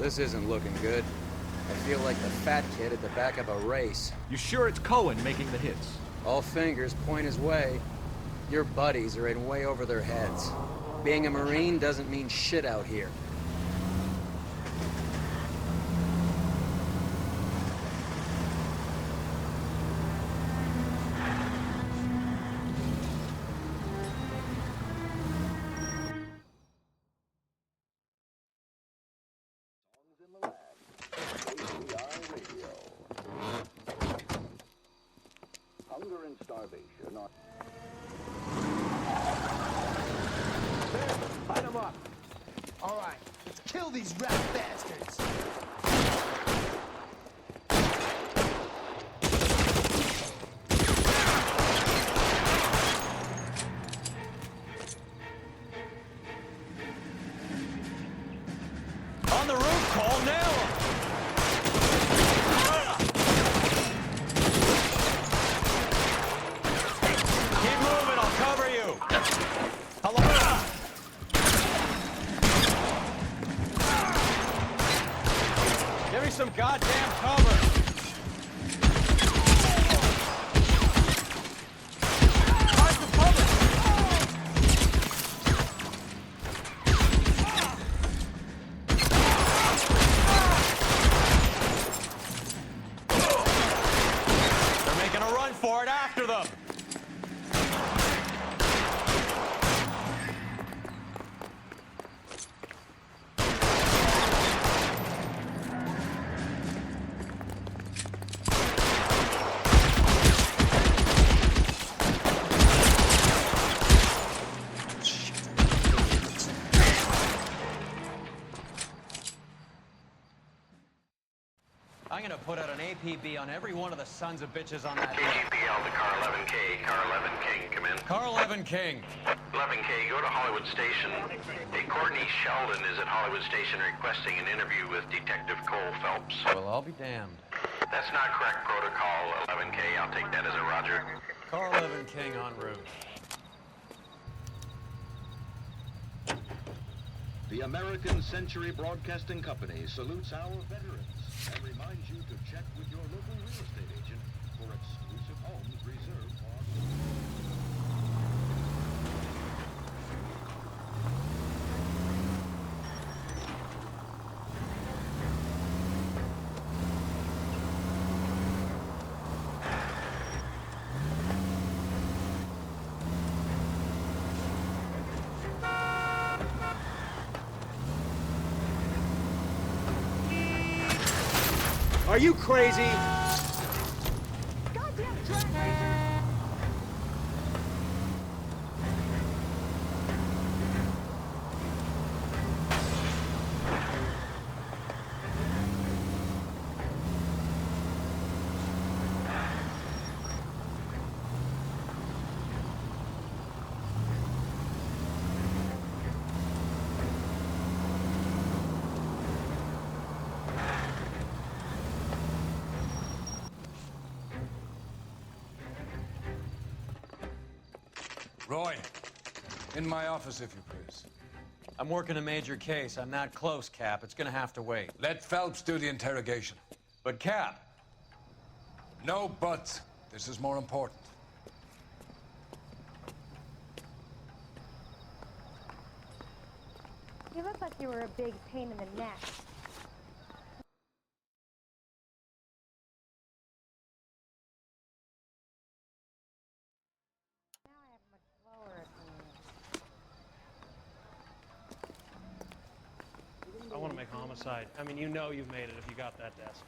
This isn't looking good. I feel like the fat kid at the back of a race. You sure it's Cohen making the hits? All fingers point his way. Your buddies are in way over their heads. Being a Marine doesn't mean shit out here. Hunger and starvation are... Light them up. All right, let's kill these rat bastards. On the roof, Cole, nail him! Keep moving, I'll cover you. Hello? Give me some goddamn cover. Try for cover. They're making a run for it after them. I'm gonna put out an APB on every one of the sons of bitches on that list. KGPL to Car 11K. Car 11 King, come in. Car 11 King. 11K, go to Hollywood Station. Hey, Courtney Sheldon is at Hollywood Station requesting an interview with Detective Cole Phelps. Well, I'll be damned. That's not correct protocol, 11K. I'll take that as a roger. Car 11 King en route. The American Century Broadcasting Company salutes our veterans and reminds you to check with your local real estate agent for exclusive homes reserved for our... Are you crazy? Goddamn track racer. Roy, in my office, if you please. I'm working a major case. I'm not close, Cap. It's gonna have to wait. Let Phelps do the interrogation. But, Cap, No buts. This is more important. You look like you were a big pain in the neck. Now I have a much lower opinion. I want to make homicide. I mean, you know you've made it if you got that desk.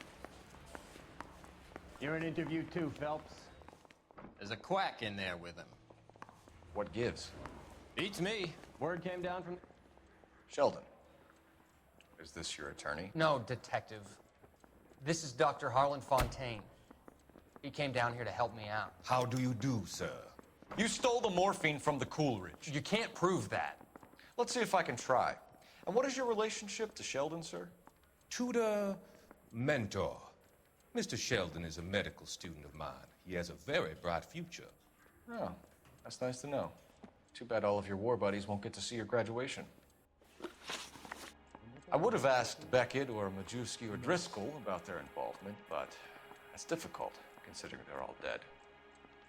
You're in interview too, Phelps. There's a quack in there with him. What gives? Beats me. Word came down from... Sheldon. Is this your attorney? No, detective. This is Dr. Harlan Fontaine. He came down here to help me out. How do you do, sir? You stole the morphine from the Coolidge. You can't prove that. Let's see if I can try. And what is your relationship to Sheldon, sir? Tutor, mentor. Mr. Sheldon is a medical student of mine. He has a very bright future. Oh, that's nice to know. Too bad all of your war buddies won't get to see your graduation. I would have asked Beckett or Majewski or Driscoll about their involvement, but that's difficult, considering they're all dead.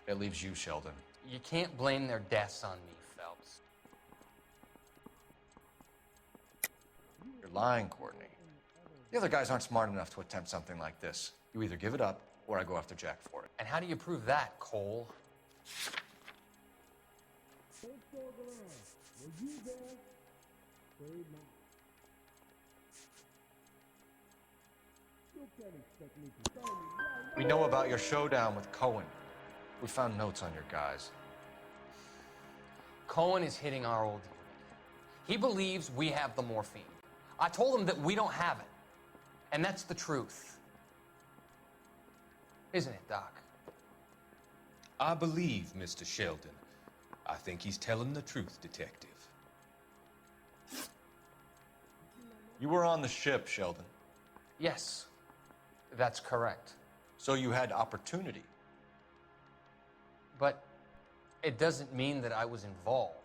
It leaves you, Sheldon. You can't blame their deaths on me, Phelps. You're lying, Courtney. The other guys aren't smart enough to attempt something like this. You either give it up, or I go after Jack for it. And how do you prove that, Cole? We know about your showdown with Cohen. We found notes on your guys. Cohen is hitting our old unit. He believes we have the morphine. I told him that we don't have it. And that's the truth. Isn't it, Doc? I believe Mr. Sheldon. I think he's telling the truth, Detective. You were on the ship, Sheldon. Yes, that's correct. So you had opportunity. But it doesn't mean that I was involved.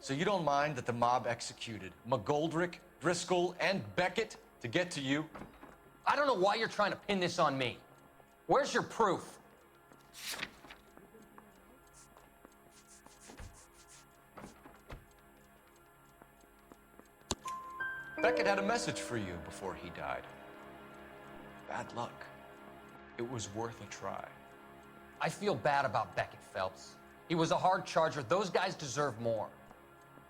So you don't mind that the mob executed McGoldrick, Driscoll, and Beckett to get to you? I don't know why you're trying to pin this on me. Where's your proof? Beckett had a message for you before he died. Bad luck. It was worth a try. I feel bad about Beckett, Phelps. He was a hard charger. Those guys deserve more.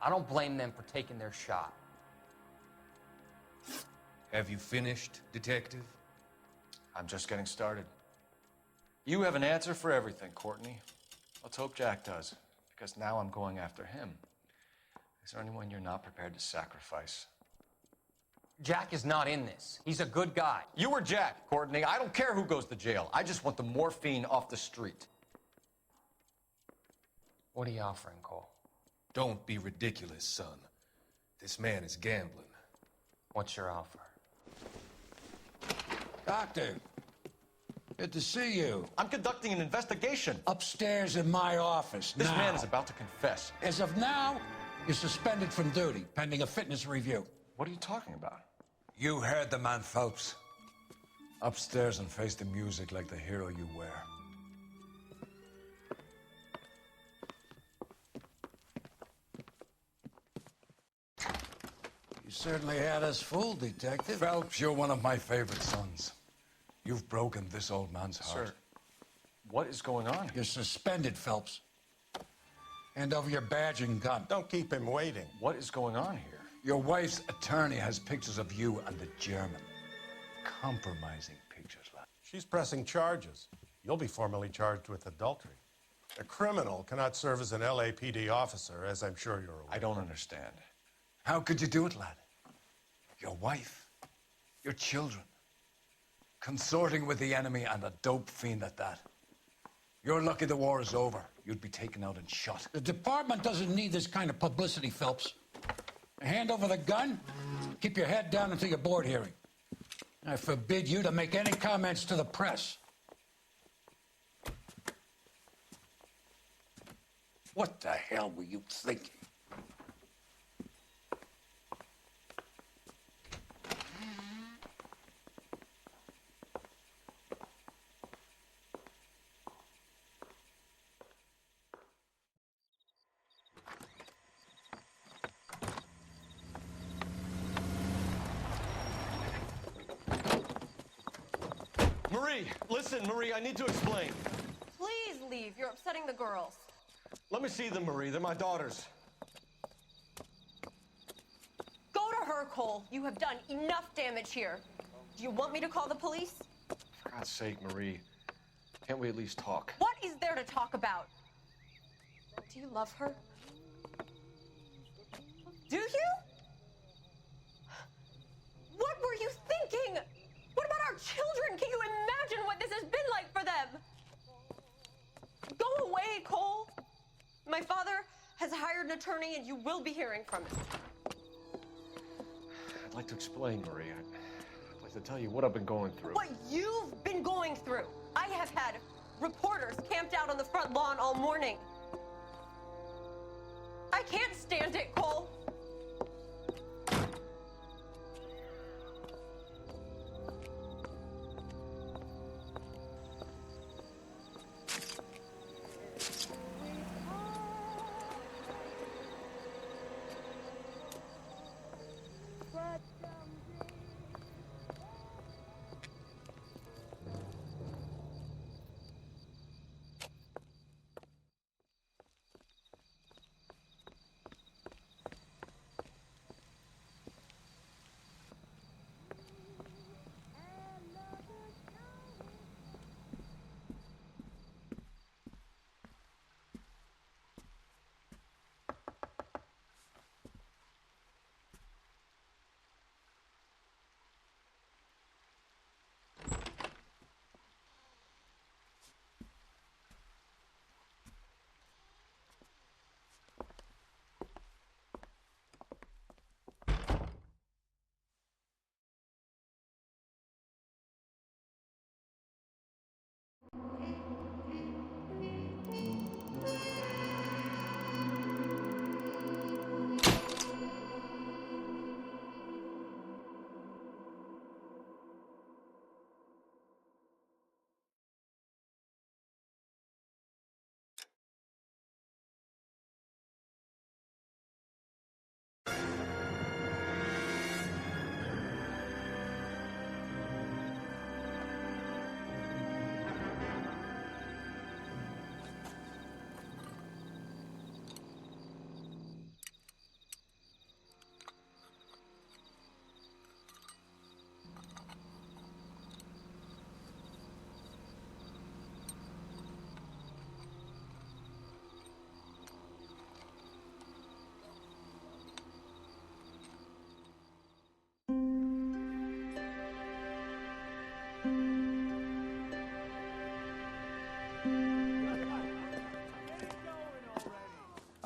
I don't blame them for taking their shot. Have you finished, Detective? I'm just getting started. You have an answer for everything, Courtney. Let's hope Jack does, because now I'm going after him. Is there anyone you're not prepared to sacrifice? Jack is not in this. He's a good guy. You or Jack, Courtney. I don't care who goes to jail. I just want the morphine off the street. What are you offering, Cole? Don't be ridiculous, son. This man is gambling. What's your offer? Doctor, good to see you. I'm conducting an investigation. Upstairs in my office This now. man is about to confess. As of now, you're suspended from duty, pending a fitness review. What are you talking about? You heard the man, Phelps. Upstairs and face the music like the hero you were. You certainly had us fooled, Detective. Phelps, you're one of my favorite sons. You've broken this old man's heart. Sir, what is going on here? You're suspended, Phelps. Hand over your badge and gun. Don't keep him waiting. What is going on here? Your wife's attorney has pictures of you and the German. Compromising pictures, lad. She's pressing charges. You'll be formally charged with adultery. A criminal cannot serve as an LAPD officer, as I'm sure you're aware. I don't understand. How could you do it, lad? Your wife, your children, consorting with the enemy and a dope fiend at that. You're lucky the war is over. You'd be taken out and shot. The department doesn't need this kind of publicity, Phelps. Hand over the gun, keep your head down until your board hearing. I forbid you to make any comments to the press. What the hell were you thinking? Marie, listen, Marie, I need to explain. Please leave. You're upsetting the girls. Let me see them, Marie. They're my daughters. Go to her, Cole. You have done enough damage here. Do you want me to call the police? For God's sake, Marie, can't we at least talk? What is there to talk about? Do you love her? Do you? What were you thinking? What about our children? Can you imagine what this has been like for them? Go away, Cole. My father has hired an attorney and you will be hearing from him. I'd like to explain, Marie. I'd like to tell you what I've been going through. What you've been going through. I have had reporters camped out on the front lawn all morning. I I can't stand it, Cole.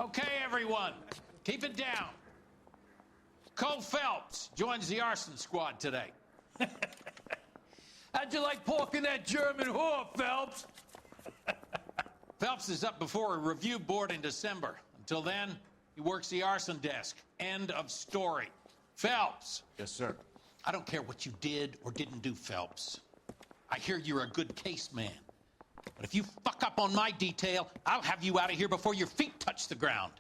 Okay, everyone, keep it down. Cole Phelps joins the arson squad today. How'd you like pork in that German whore, Phelps? Phelps is up before a review board in December. Until then, he works the arson desk. End of story. Phelps. Yes, sir. I don't care what you did or didn't do, Phelps. I hear you're a good case man. But if you fuck up on my detail, I'll have you out of here before your feet touch the ground.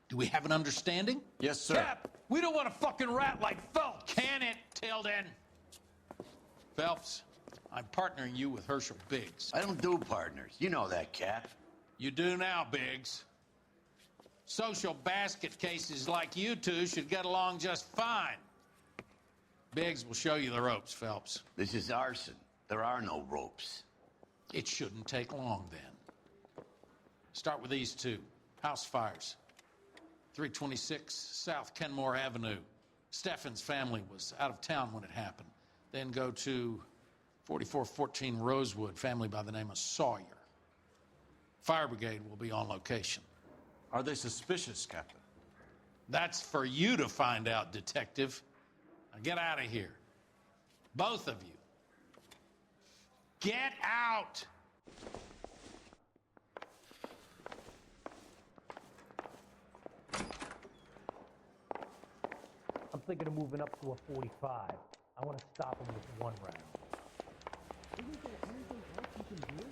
Do we have an understanding? Yes, sir. Cap, we don't want a fucking rat like Phelps. Can it, Tilden? Phelps, I'm partnering you with Herschel Biggs. I don't do partners. You know that, Cap. You do now, Biggs. Social basket cases like you two should get along just fine. Biggs will show you the ropes, Phelps. This is arson. There are no ropes. It shouldn't take long, then. Start with these two. House fires. 326 South Kenmore Avenue. Steffen's family was out of town when it happened. Then go to 4414 Rosewood, family by the name of Sawyer. Fire brigade will be on location. Are they suspicious, Captain? That's for you to find out, Detective. Now get out of here. Both of you. Get out! I'm thinking of moving up to a 45. I want to stop him with one round. Isn't there anything else you can do?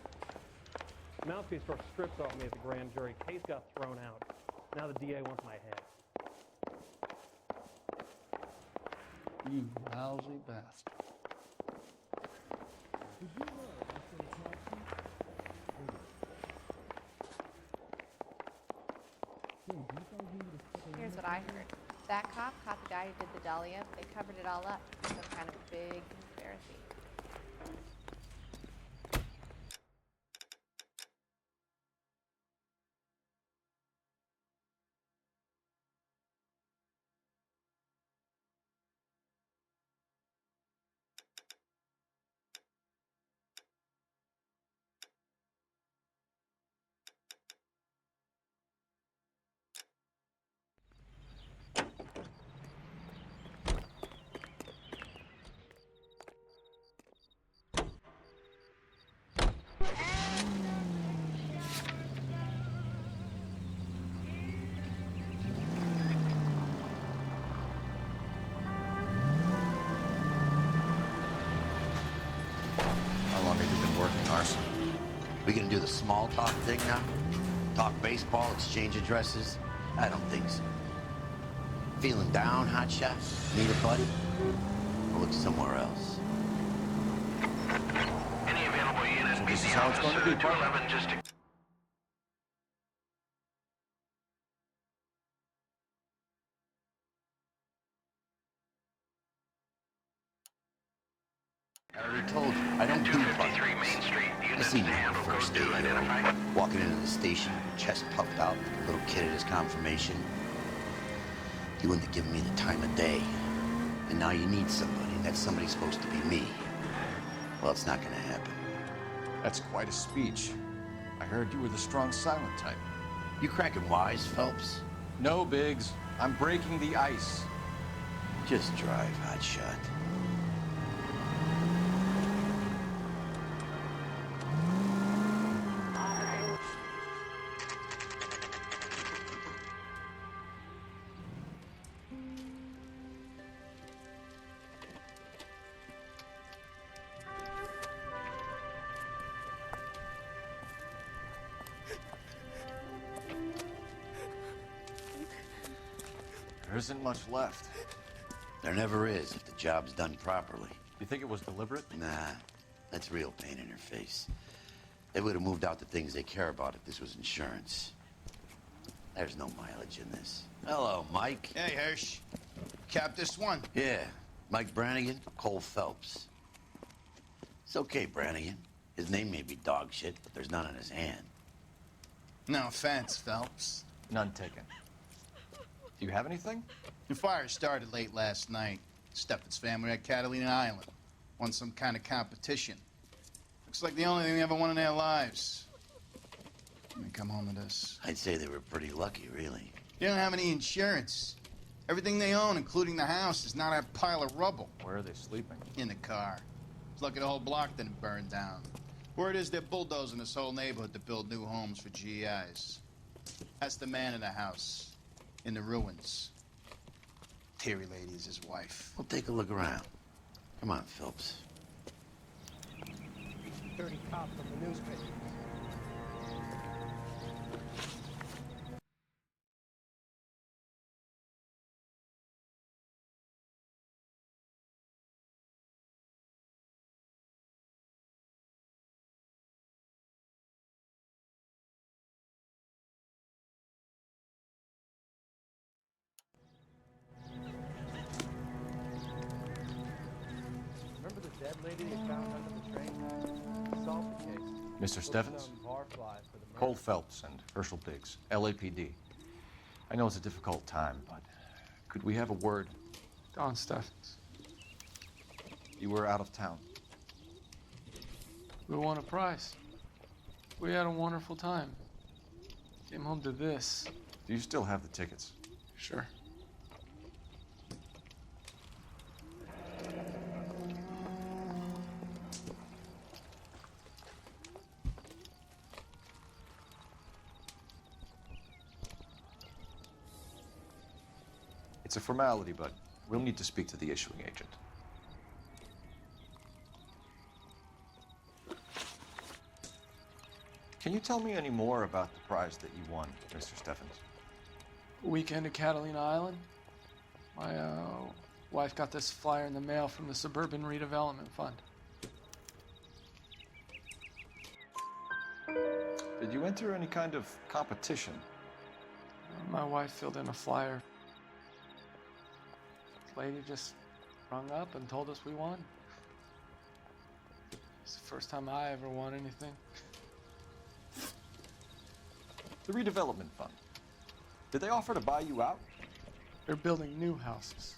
Mouthpiece were stripped off me at the grand jury. Case got thrown out. Now the DA wants my head. You lousy bastard. Did you know that's what it's Here's what I heard. That cop caught the guy who did the Dahlia. They covered it all up. Some kind of big conspiracy. We gonna do the small talk thing now? Talk baseball, exchange addresses? I don't think so. Feeling down, hotshot? Need a buddy? Or look somewhere else. Any available units, So meet this is the how it's going to officer be, at 211 just to... I already told you, I don't do 253 Main Street, I units seen to that handle first code day 2 hero, identified. walking into the station, chest puffed out like a little kid at his confirmation. He wouldn't have given me the time of day. And now you need somebody, and that somebody's supposed to be me. Well, it's not gonna happen. That's quite a speech. I heard you were the strong silent type. You cracking wise, Phelps? No, Biggs. I'm breaking the ice. Just drive, hotshot. There isn't much left. There never is if the job's done properly. You think it was deliberate? Nah, that's real pain in her face. They would have moved out the things they care about if this was insurance. There's no mileage in this. Hello, Mike. Hey, Hirsch. Cap this one. Yeah, Mike Brannigan, Cole Phelps. It's okay, Brannigan. His name may be dog shit, but there's none on his hand. No offense, Phelps. None taken. Do you have anything? The fire started late last night. Steffen's family at Catalina Island. Won some kind of competition. Looks like the only thing they ever won in their lives. Let me come home to this. I'd say they were pretty lucky, really. They don't have any insurance. Everything they own, including the house, is not a pile of rubble. Where are they sleeping? In the car. It's lucky the whole block didn't burn down. Word is they're bulldozing this whole neighborhood to build new homes for GIs. That's the man in the house. In the ruins. Terry lady is his wife. We'll take a look around. Come on, Phelps. 30 cops from the newspapers. Remember the dead lady they found under the train? Solved the case. Mr. Steffens? Cole Phelps and Herschel Biggs, LAPD. I know it's a difficult time, but could we have a word? Don Steffens. You were out of town. We won a prize. We had a wonderful time. Came home to this. Do you still have the tickets? Sure. It's a formality, but we'll need to speak to the issuing agent. Can you tell me any more about the prize that you won, Mr. Steffens? Weekend at Catalina Island. My wife got this flyer in the mail from the Suburban Redevelopment Fund. Did you enter any kind of competition? My wife filled in a flyer. This lady just rung up and told us we won. It's the first time I ever won anything. The redevelopment fund. Did they offer to buy you out? They're building new houses.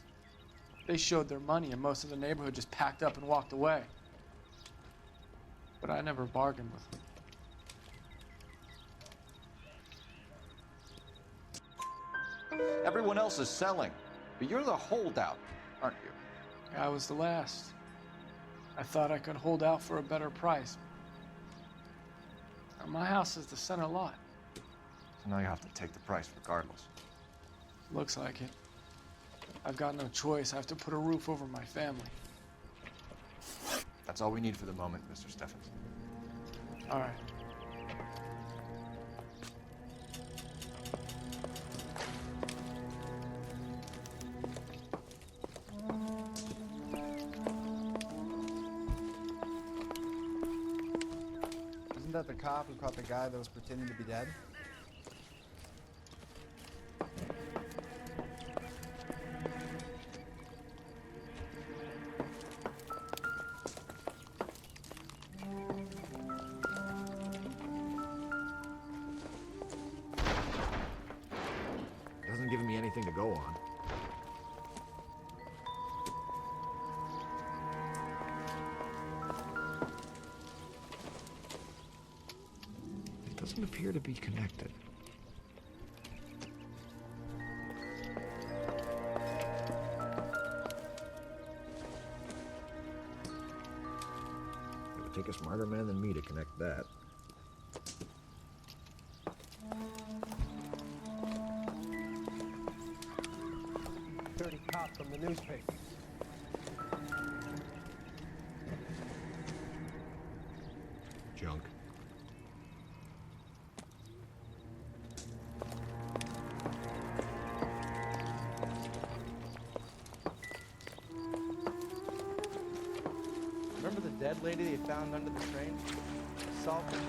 They showed their money and most of the neighborhood just packed up and walked away. But I never bargained with them. Everyone else is selling, but you're the holdout, aren't you? I was the last. I thought I could hold out for a better price. My house is the center lot. So now you have to take the price regardless. Looks like it. I've got no choice. I have to put a roof over my family. That's all we need for the moment, Mr. Steffens. All right. Isn't that the cop who caught the guy that was pretending to be dead? Doesn't give me anything to go on. It doesn't appear to be connected. It would take a smarter man than me to connect that. Dirty cop from the newspaper. Junk. Remember the dead lady they found under the train? Solved the case.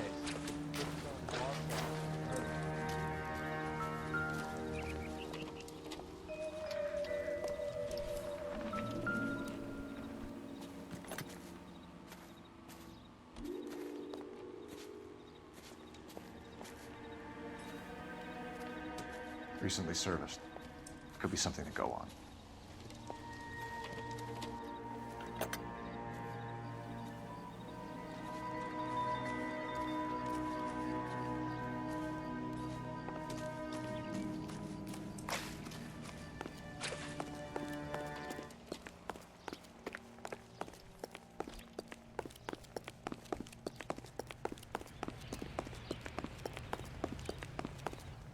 Recently serviced. Could be something to go on.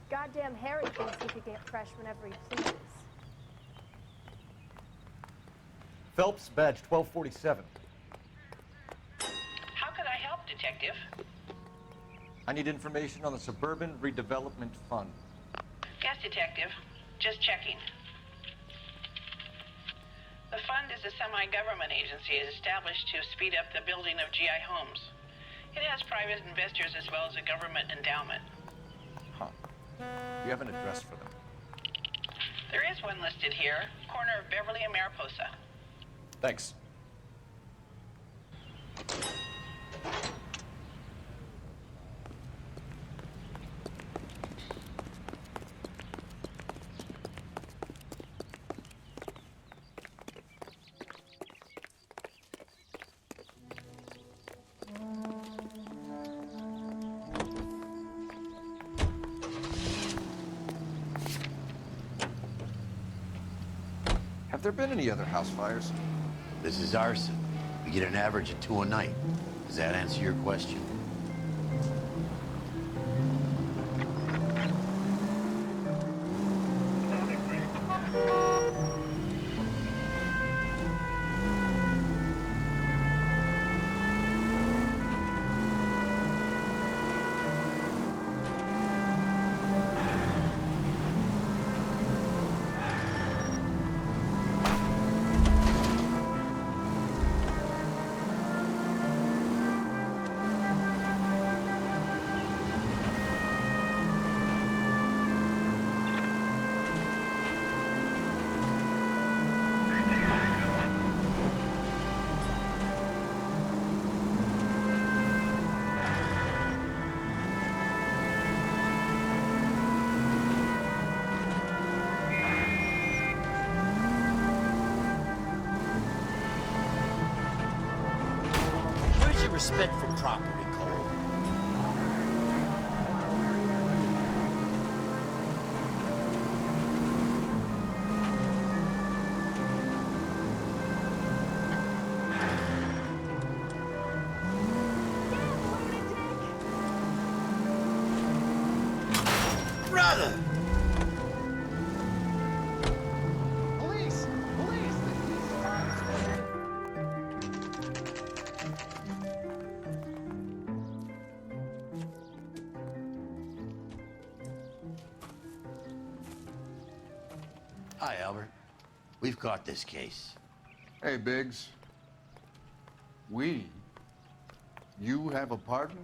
Goddamn Harry thinks he could get fresh whenever he pleases. Phelps, badge 1247. How could I help, Detective? I need information on the Suburban Redevelopment Fund. Yes, Detective. Just checking. The fund is a semi-government agency established to speed up the building of GI homes. It has private investors as well as a government endowment. Huh. Do you have an address for them? There is one listed here, corner of Beverly and Mariposa. Thanks. Have there been any other house fires? This is arson. We get an average of 2 a night. Does that answer your question? Where's your respect for property, Cole? Brother! Police! Police! Hi, Albert. We've caught this case. Hey, Biggs. We? You have a pardon?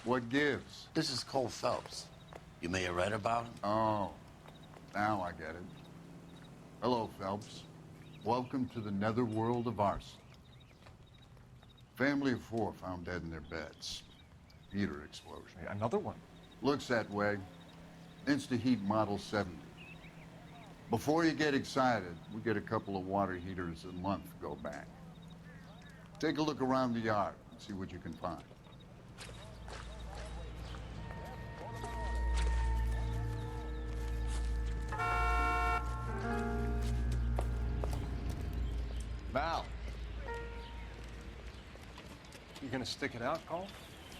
What gives? This is Cole Phelps. You may have read about him. Oh, now I get it. Hello, Phelps. Welcome to the netherworld of arson. Family of 4 found dead in their beds. Heater explosion. Another one? Looks that way. Insta-Heat Model 70. Before you get excited, we get a couple of water heaters a month go back. Take a look around the yard and see what you can find. Val. You gonna stick it out, Cole?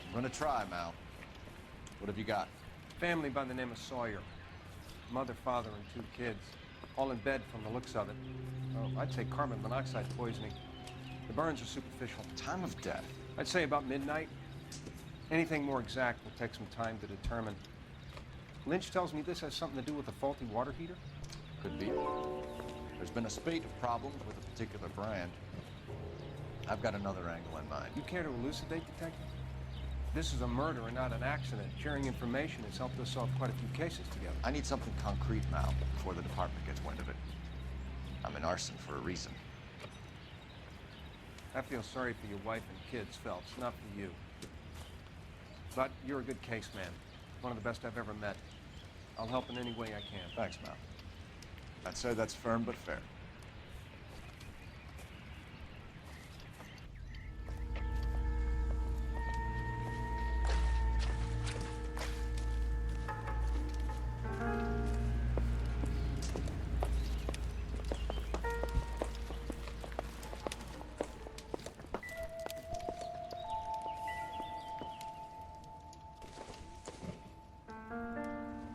I'm gonna try, Mal. What have you got? Family by the name of Sawyer. Mother, father, and 2 kids. All in bed from the looks of it. Oh, I'd say carbon monoxide poisoning. The burns are superficial. Time of death? I'd say about midnight. Anything more exact will take some time to determine. Lynch tells me this has something to do with a faulty water heater? Could be. There's been a spate of problems with a particular brand. I've got another angle in mind. You care to elucidate, Detective? This is a murder and not an accident. Sharing information has helped us solve quite a few cases together. I need something concrete, Mal, before the department gets wind of it. I'm in arson for a reason. I feel sorry for your wife and kids, Phelps, not for you. But you're a good case man. One of the best I've ever met. I'll help in any way I can. Thanks, Mal. I'd say that's firm but fair.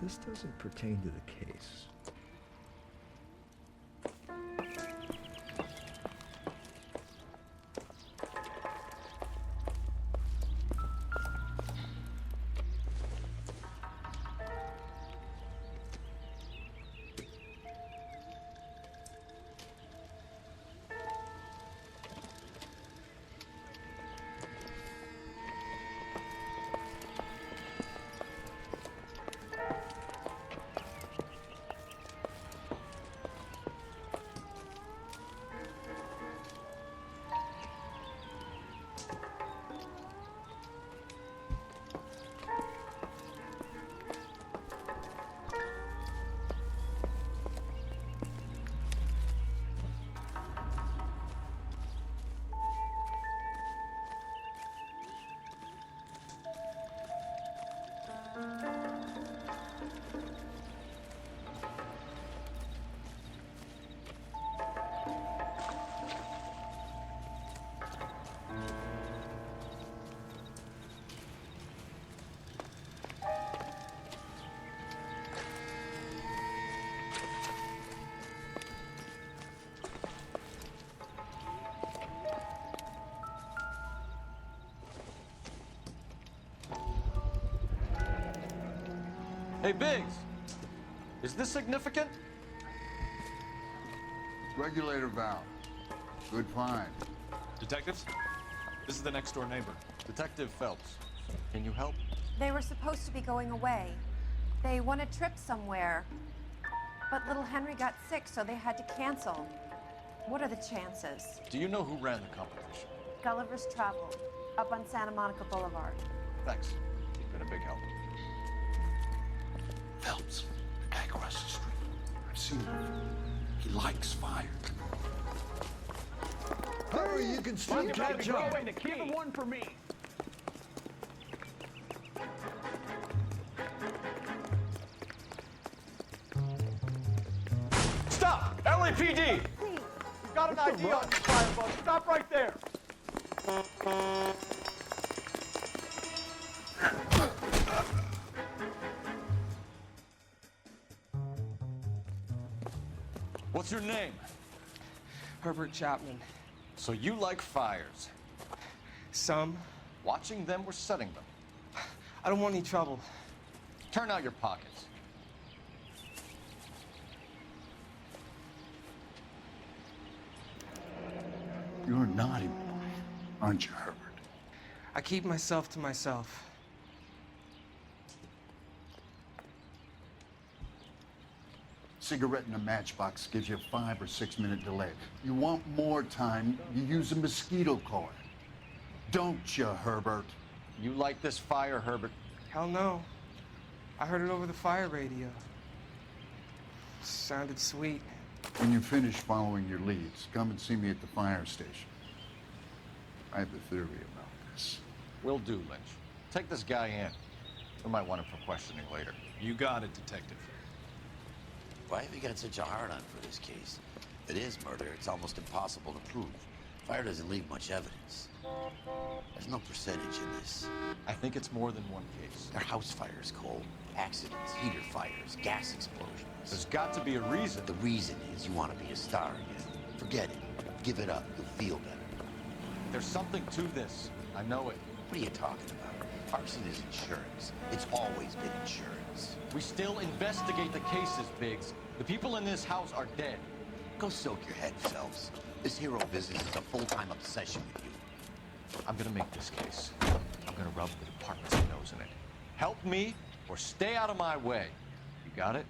This doesn't pertain to the case. Hey, Biggs! Is this significant? Regulator valve. Good find. Detectives? This is the next door neighbor, Detective Phelps. Can you help? They were supposed to be going away. They won a trip somewhere. But little Henry got sick, so they had to cancel. What are the chances? Do you know who ran the competition? Gulliver's Travel, up on Santa Monica Boulevard. Thanks. You've been a big help. Phelps, the guy across the street. I've seen him. He likes fire. Hurry, you can still catch up. Give him one for me. Stop! LAPD! Please. We've got an ID on this fireball. Stop right there. What's your name? Herbert Chapman. So you like fires? Some. Watching them or setting them? I don't want any trouble. Turn out your pockets. You're a naughty boy, aren't you, Herbert? I keep myself to myself. Cigarette in a matchbox gives you a 5 or 6 minute delay. You want more time, you use a mosquito coil. Don't you, Herbert? You like this fire, Herbert? Hell no. I heard it over the fire radio. Sounded sweet. When you finish following your leads, come and see me at the fire station. I have a theory about this. Will do, Lynch. Take this guy in. We might want him for questioning later. You got it, Detective. Why have you got such a hard-on for this case? If it is murder, it's almost impossible to prove. Fire doesn't leave much evidence. There's no percentage in this. I think it's more than one case. They're house fires, Cole. Accidents, heater fires, gas explosions. There's got to be a reason. The reason is you want to be a star again. Forget it. Give it up. You'll feel better. There's something to this. I know it. What are you talking about? Arson is insurance. It's always been insurance. We still investigate the cases, Biggs. The people in this house are dead. Go soak your head, Phelps. This hero business is a full-time obsession with you. I'm gonna make this case. I'm gonna rub the department's nose in it. Help me or stay out of my way. You got it?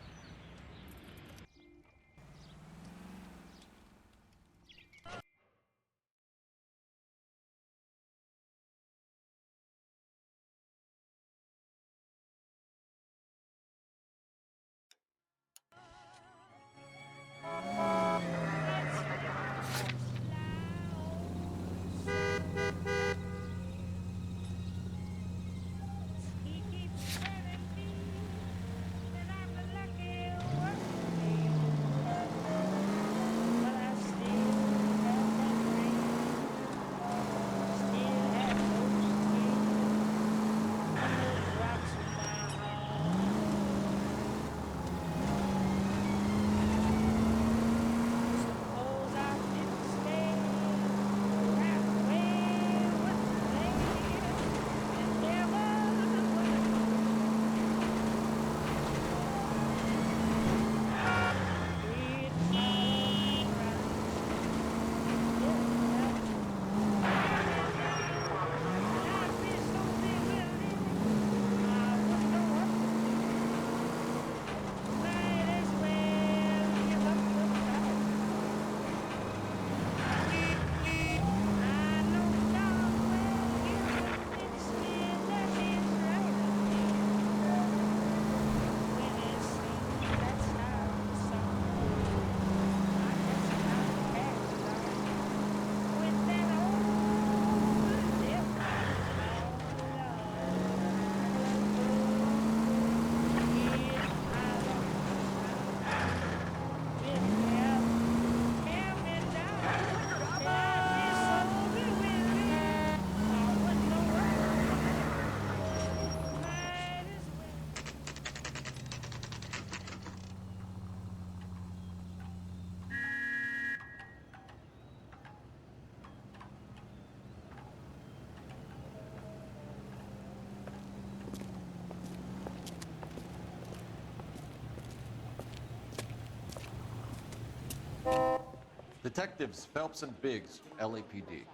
Detectives Phelps and Biggs, LAPD.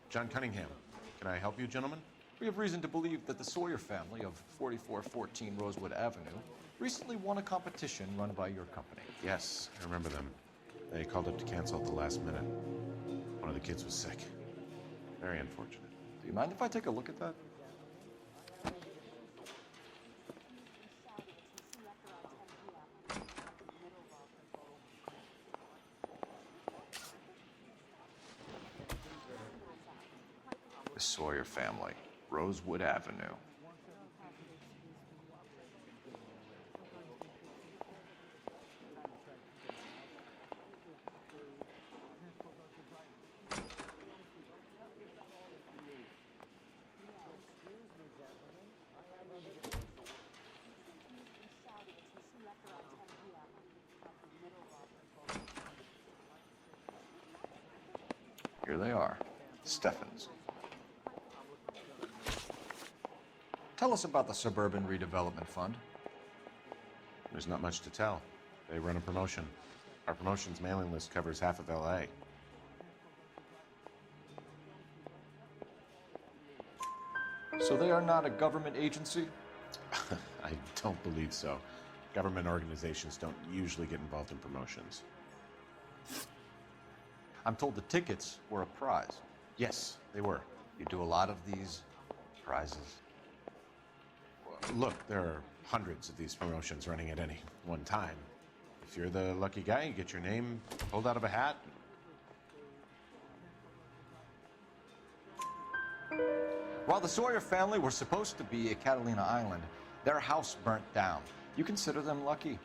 John Cunningham. Can I help you, gentlemen? We have reason to believe that the Sawyer family of 4414 Rosewood Avenue recently won a competition run by your company. Yes, I remember them. They called up to cancel at the last minute. One of the kids was sick. Very unfortunate. Do you mind if I take a look at that? The Sawyer family, Rosewood Avenue. Here they are, Steffens. Tell us about the Suburban Redevelopment Fund. There's not much to tell. They run a promotion. Our promotion's mailing list covers half of LA. So they are not a government agency? I don't believe so. Government organizations don't usually get involved in promotions. I'm told the tickets were a prize. Yes, they were. You do a lot of these prizes. Look, there are hundreds of these promotions running at any one time. If you're the lucky guy, you get your name pulled out of a hat. While the Sawyer family were supposed to be at Catalina Island, their house burnt down. You consider them lucky?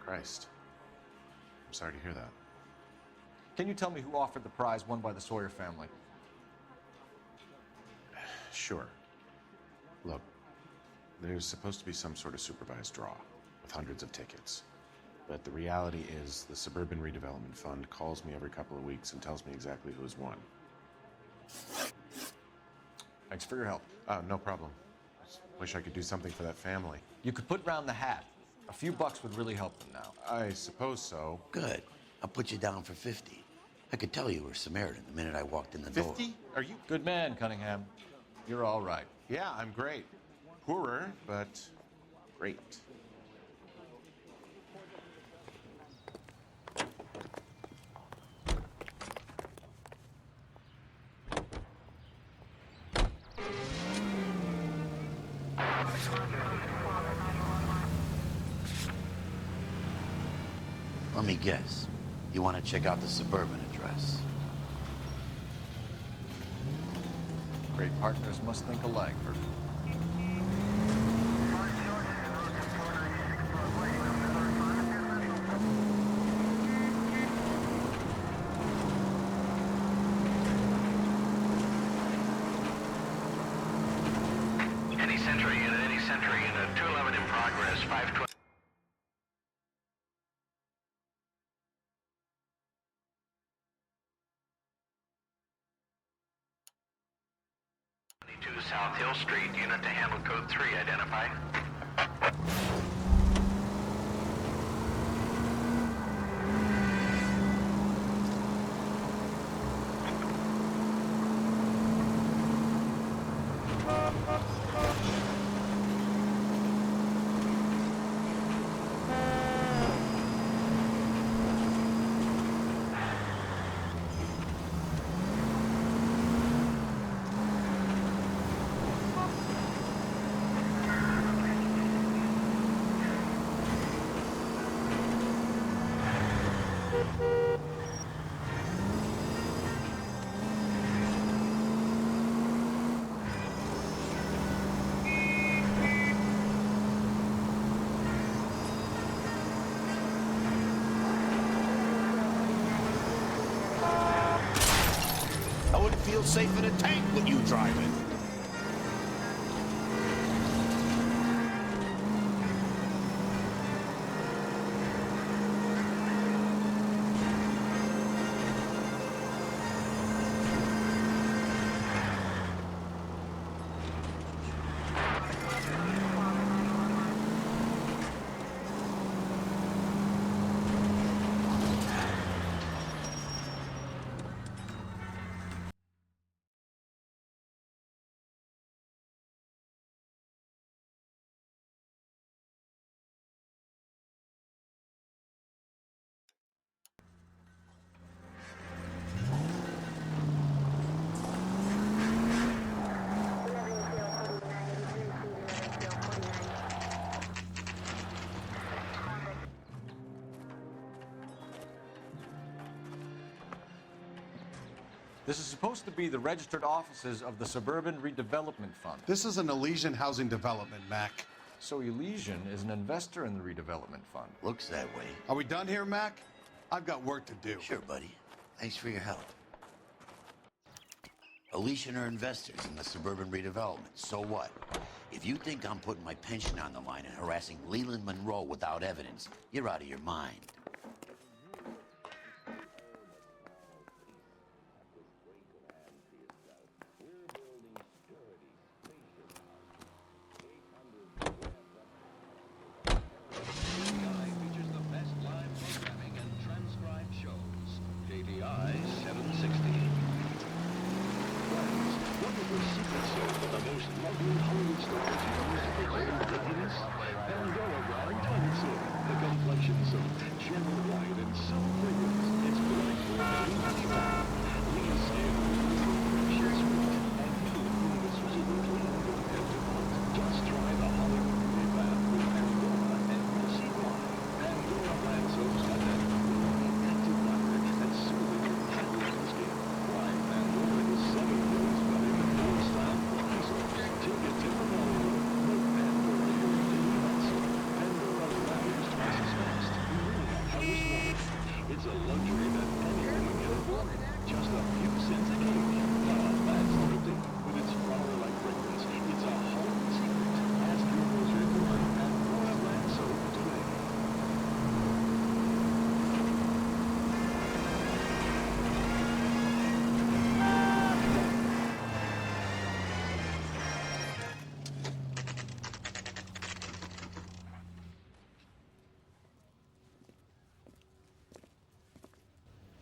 Christ. I'm sorry to hear that. Can you tell me who offered the prize won by the Sawyer family? Sure. Look, there's supposed to be some sort of supervised draw with hundreds of tickets. But the reality is the Suburban Redevelopment Fund calls me every couple of weeks and tells me exactly who's won. Thanks for your help. No problem. Just wish I could do something for that family. You could put round the hat. A few bucks would really help them now. I suppose so. Good. I'll put you down for 50. I could tell you were Samaritan the minute I walked in the door. 50? Are you? Good man, Cunningham. You're all right. Yeah, I'm great. Poorer, but great. Let me guess. You want to check out the Suburban address? Great partners must think alike, Bert. Any Sentry unit, 211 in progress, 520. To South Hill Street, unit to handle code 3, identify. I wouldn't feel safe in a tank with you driving. This is supposed to be the registered offices of the Suburban Redevelopment Fund. This is an Elysian housing development, Mac. So Elysian is an investor in the redevelopment fund. Looks that way. Are we done here, Mac? I've got work to do. Sure, buddy. Thanks for your help. Elysian are investors in the Suburban Redevelopment. So what? If you think I'm putting my pension on the line and harassing Leland Monroe without evidence, you're out of your mind.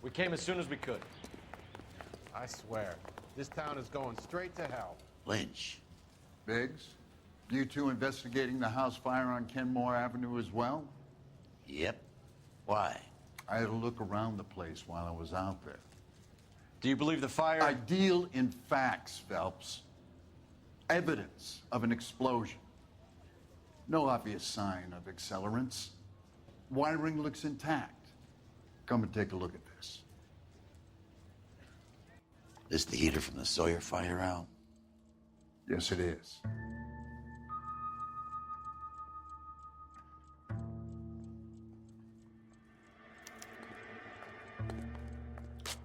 We came as soon as we could. I swear, this town is going straight to hell. Lynch. Biggs, you two investigating the house fire on Kenmore Avenue as well? Yep. Why? I had a look around the place while I was out there. Do you believe the fire? I deal in facts, Phelps. Evidence of an explosion. No obvious sign of accelerants. Wiring looks intact. Come and take a look at this. This the heater from the Sawyer fire, Al? Yes, it is.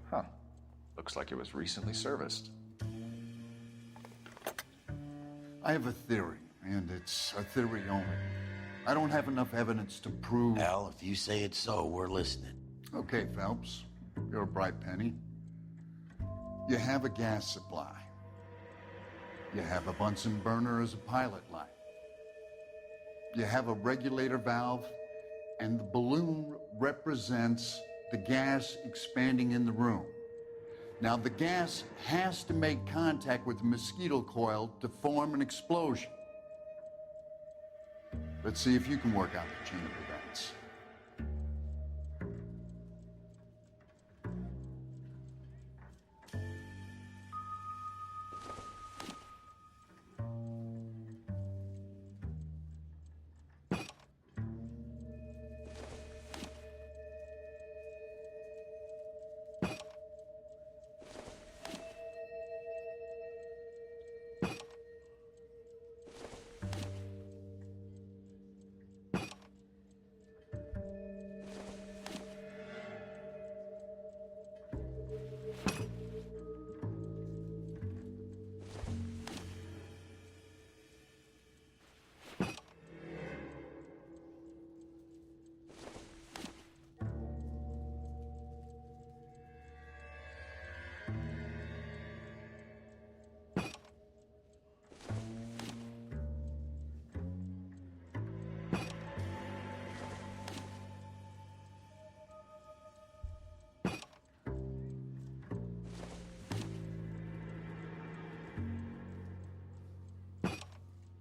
Huh. Looks like it was recently serviced. I have a theory, and it's a theory only. I don't have enough evidence to prove... Al, if you say it's so, we're listening. Okay, Phelps. You're a bright penny. You have a gas supply. You have a Bunsen burner as a pilot light. You have a regulator valve, and the balloon represents the gas expanding in the room. Now, the gas has to make contact with the mosquito coil to form an explosion. Let's see if you can work out the chain of events.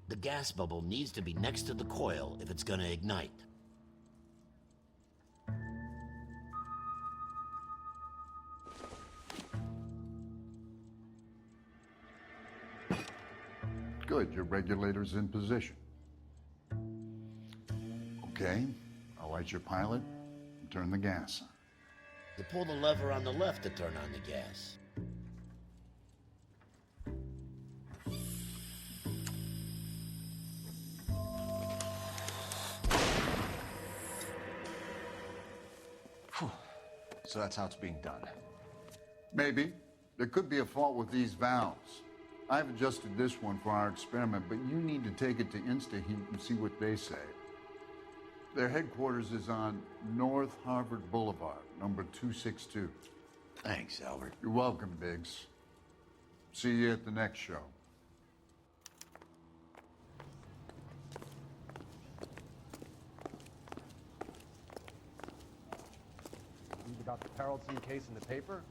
The gas bubble needs to be next to the coil if it's gonna ignite. Good, your regulator's in position. Okay, I'll light your pilot and turn the gas on. You pull the lever on the left to turn on the gas. So that's how it's being done. Maybe. There could be a fault with these valves. I've adjusted this one for our experiment, but you need to take it to InstaHeat and see what they say. Their headquarters is on North Harvard Boulevard, number 262. Thanks, Albert. You're welcome, Biggs. See you at the next show. Read about the Carrollton case in the paper?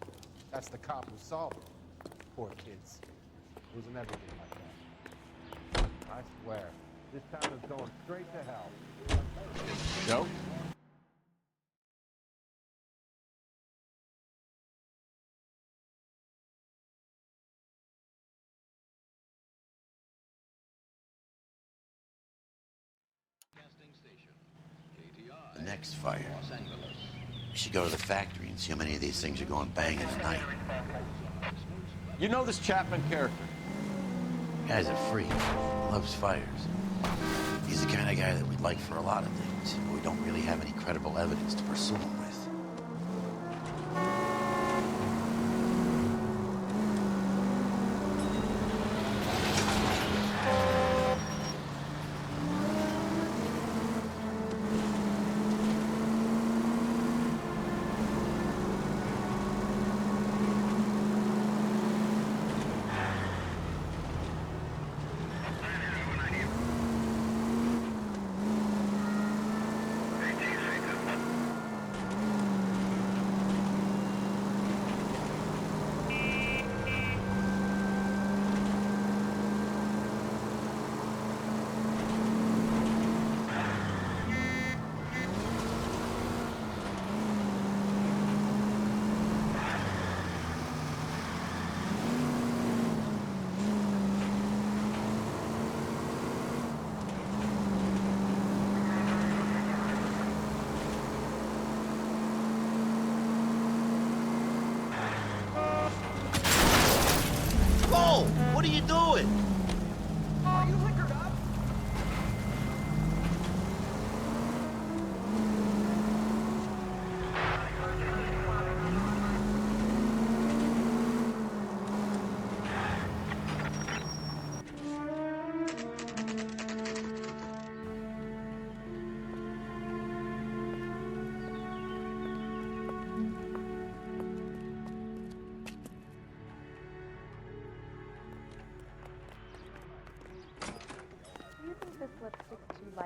That's the cop who solved it. Poor kids. Losing everything like that. I swear, this town is going straight to hell. Joe? The next fire. We should go to the factory and see how many of these things are going bang in a night. You know this Chapman character? Guy's a freak. Loves fires. He's the kind of guy that we'd like for a lot of things, but we don't really have any credible evidence to pursue him with.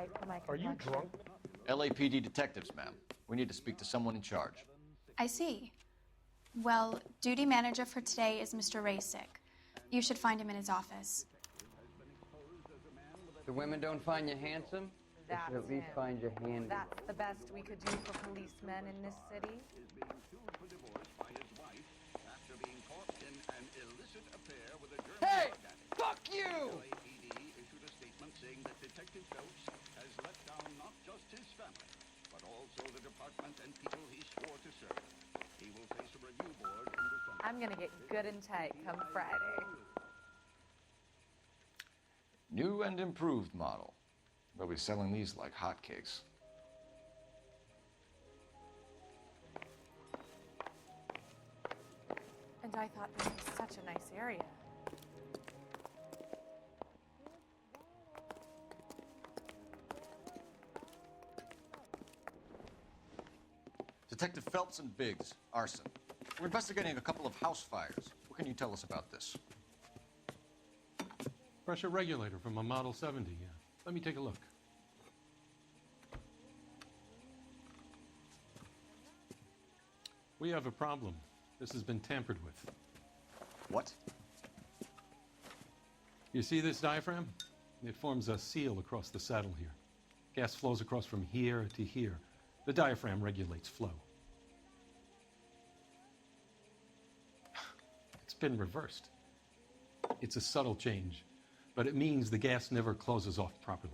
right for my Are you complexion. drunk? LAPD detectives, ma'am. We need to speak to someone in charge. I see. Well, duty manager for today is Mr. Rasick. You should find him in his office. The women don't find you handsome? They should at least find you handy. That's the best we could do for policemen in this city. Hey! Fuck you! I'm gonna get good and tight come Friday. New and improved model. They'll be selling these like hotcakes. And I thought this was such a nice area. Detective Phelps and Biggs, arson. We're investigating a couple of house fires. What can you tell us about this? Pressure regulator from a Model 70, yeah. Let me take a look. We have a problem. This has been tampered with. What? You see this diaphragm? It forms a seal across the saddle here. Gas flows across from here to here. The diaphragm regulates flow. It's been reversed. It's a subtle change, but it means the gas never closes off properly.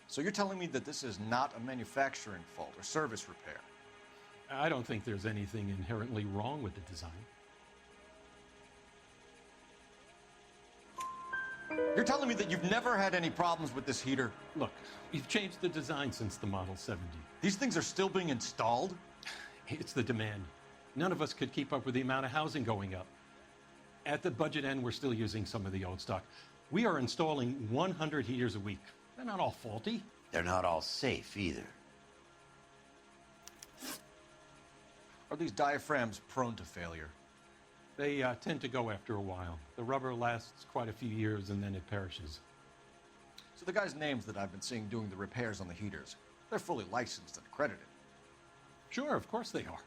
So you're telling me that this is not a manufacturing fault or service repair? I don't think there's anything inherently wrong with the design. You're telling me that you've never had any problems with this heater? Look, we've changed the design since the Model 70. These things are still being installed? It's the demand. None of us could keep up with the amount of housing going up. At the budget end, we're still using some of the old stock. We are installing 100 heaters a week. They're not all faulty. They're not all safe either. Are these diaphragms prone to failure? They tend to go after a while. The rubber lasts quite a few years and then it perishes. So the guys' names that I've been seeing doing the repairs on the heaters, they're fully licensed and accredited. Sure, of course they are.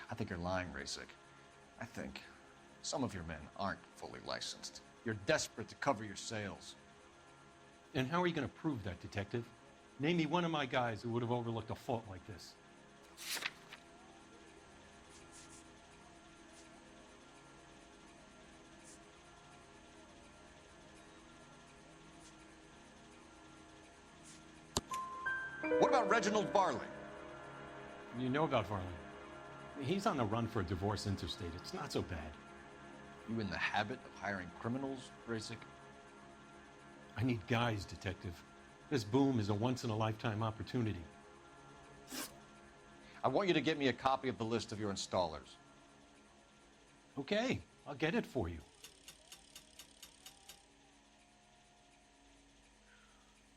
I think you're lying, Rasick. I think some of your men aren't fully licensed. You're desperate to cover your sales. And how are you going to prove that, Detective? Name me one of my guys who would have overlooked a fault like this. What about Reginald Varley? You know about Varley. He's on the run for a divorce interstate. It's not so bad. You in the habit of hiring criminals, Rasick? I need guys, Detective. This boom is a once-in-a-lifetime opportunity. I want you to get me a copy of the list of your installers. Okay, I'll get it for you.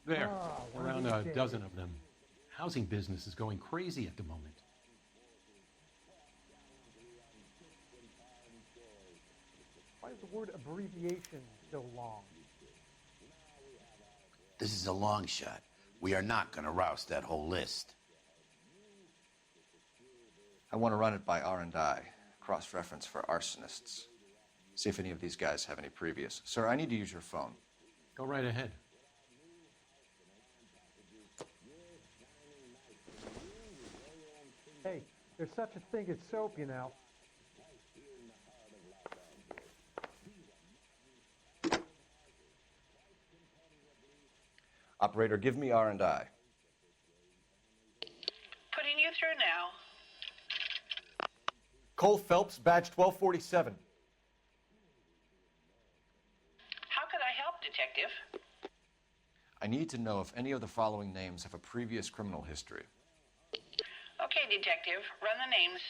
There, around a dozen of them. Housing business is going crazy at the moment. Why is the word abbreviation so long? This is a long shot. We are not going to rouse that whole list. I want to run it by R&I, cross-reference for arsonists. See if any of these guys have any previous. Sir, I need to use your phone. Go right ahead. Hey, there's such a thing as soap, you know. Operator, give me R&I. Putting you through now. Cole Phelps, badge 1247. How could I help, Detective? I need to know if any of the following names have a previous criminal history. Okay, Detective, run the names.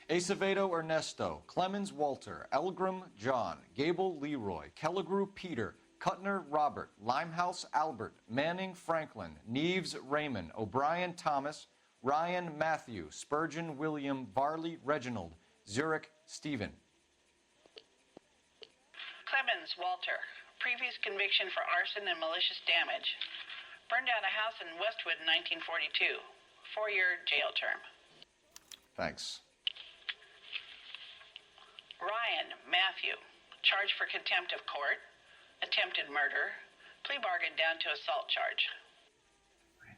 Acevedo Ernesto, Clemens Walter, Elgram John, Gable Leroy, Kelligrew Peter, Kuttner Robert, Limehouse Albert, Manning Franklin, Neves Raymond, O'Brien Thomas, Ryan Matthew, Spurgeon William, Varley Reginald, Zurich Stephen. Clemens Walter. Previous conviction for arson and malicious damage. Burned down a house in Westwood in 1942. 4-year jail term. Thanks. Ryan Matthew. Charged for contempt of court. Attempted murder. Plea bargain down to assault charge.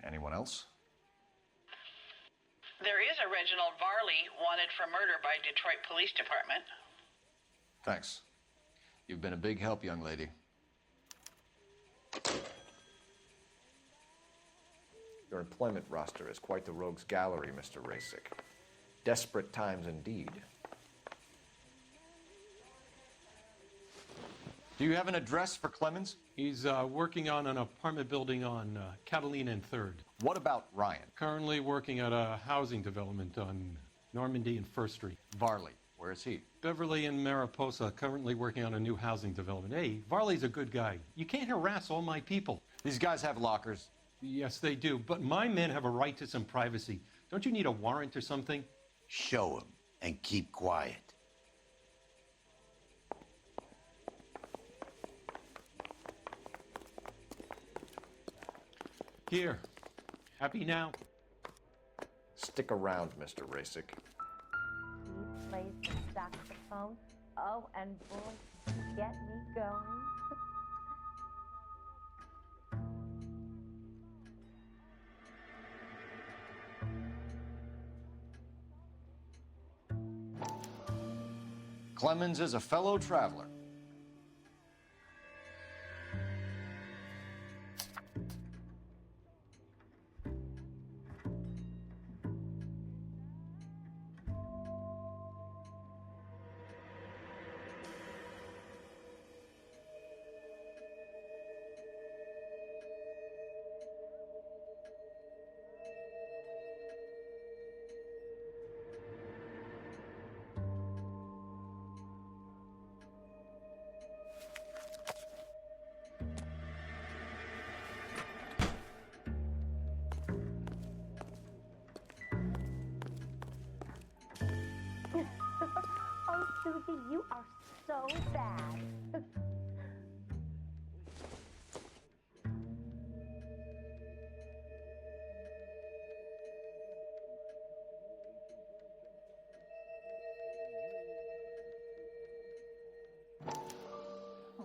Anyone else? There is a Reginald Varley wanted for murder by Detroit Police Department. Thanks. You've been a big help, young lady. Your employment roster is quite the rogues gallery, Mr. Rasick. Desperate times indeed. Do you have an address for Clemens? He's working on an apartment building on Catalina and 3rd. What about Ryan? Currently working at a housing development on Normandy and 1st Street. Varley, where is he? Beverly and Mariposa, currently working on a new housing development. Hey, Varley's a good guy. You can't harass all my people. These guys have lockers. Yes, they do, but my men have a right to some privacy. Don't you need a warrant or something? Show him and keep quiet. Here. Happy now? Stick around, Mr. Rasick. He plays the saxophone. Oh, and boy, get me going. Clemens is a fellow traveler. Oh, Susie, you are so bad.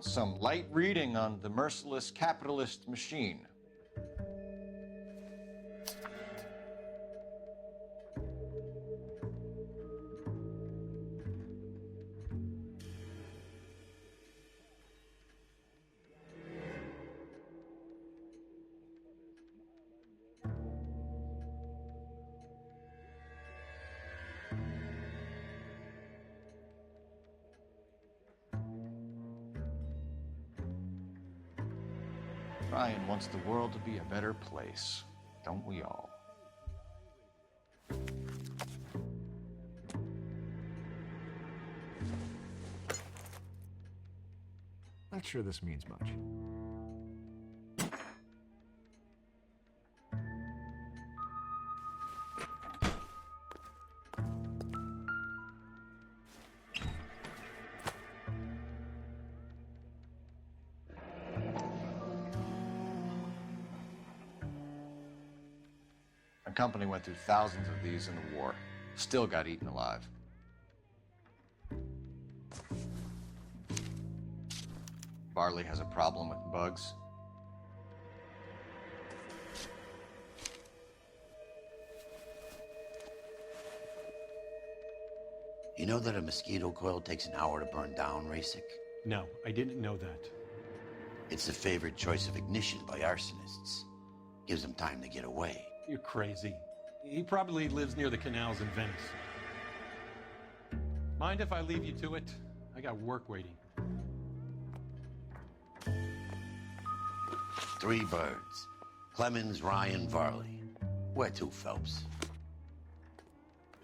Some light reading on the merciless capitalist machine. Ryan wants the world to be a better place, don't we all? Not sure this means much. Our company went through thousands of these in the war. Still got eaten alive. Varley has a problem with bugs. You know that a mosquito coil takes an hour to burn down, Rasick? No, I didn't know that. It's the favorite choice of ignition by arsonists. Gives them time to get away. You're crazy. He probably lives near the canals in Venice. Mind if I leave you to it? I got work waiting. 3 birds. Clemens, Ryan, Varley. Where to, Phelps?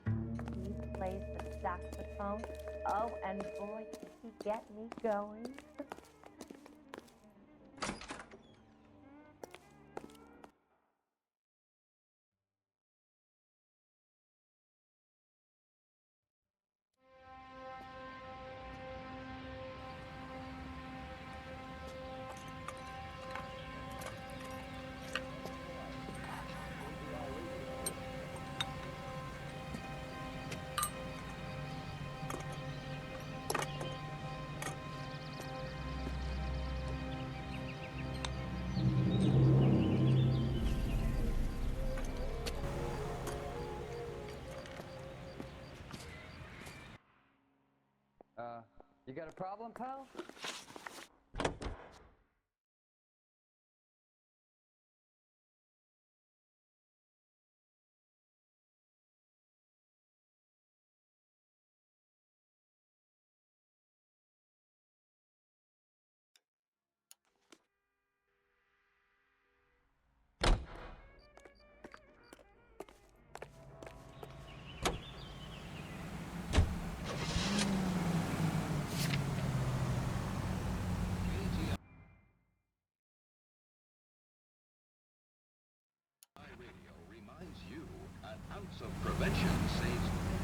He plays the saxophone. Oh, and boy, did he get me going. You got a problem, pal? Reminds you, an ounce of prevention saves many.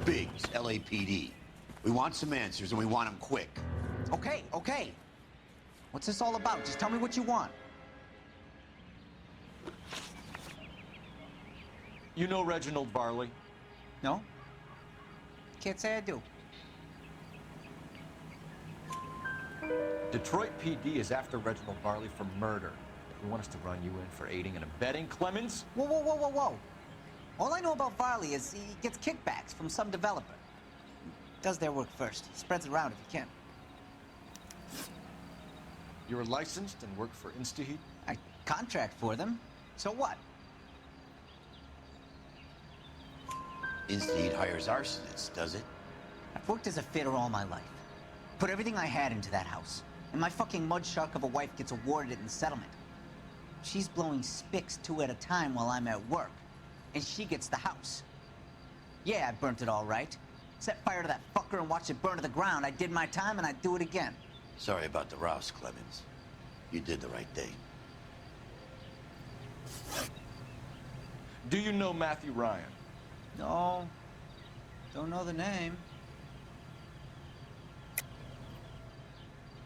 Biggs, LAPD. We want some answers, and we want them quick. Okay, okay. What's this all about? Just tell me what you want. You know Reginald Varley? No? Can't say I do. Detroit PD is after Reginald Varley for murder. You want us to run you in for aiding and abetting, Clemens? Whoa, whoa, whoa, whoa, whoa. All I know about Varley is he gets kickbacks from some developer. Does their work first. Spreads it around if he can. You're licensed and work for InstaHeat? I contract for them. So what? InstaHeat hires arsonists, does it? I've worked as a fitter all my life. Put everything I had into that house. And my fucking mud shark of a wife gets awarded it in settlement. She's blowing spics 2 at a time while I'm at work. And she gets the house. Yeah, I burnt it all right. Set fire to that fucker and watched it burn to the ground. I did my time and I'd do it again. Sorry about the rouse, Clemens. You did the right thing. Do you know Matthew Ryan? No. Don't know the name.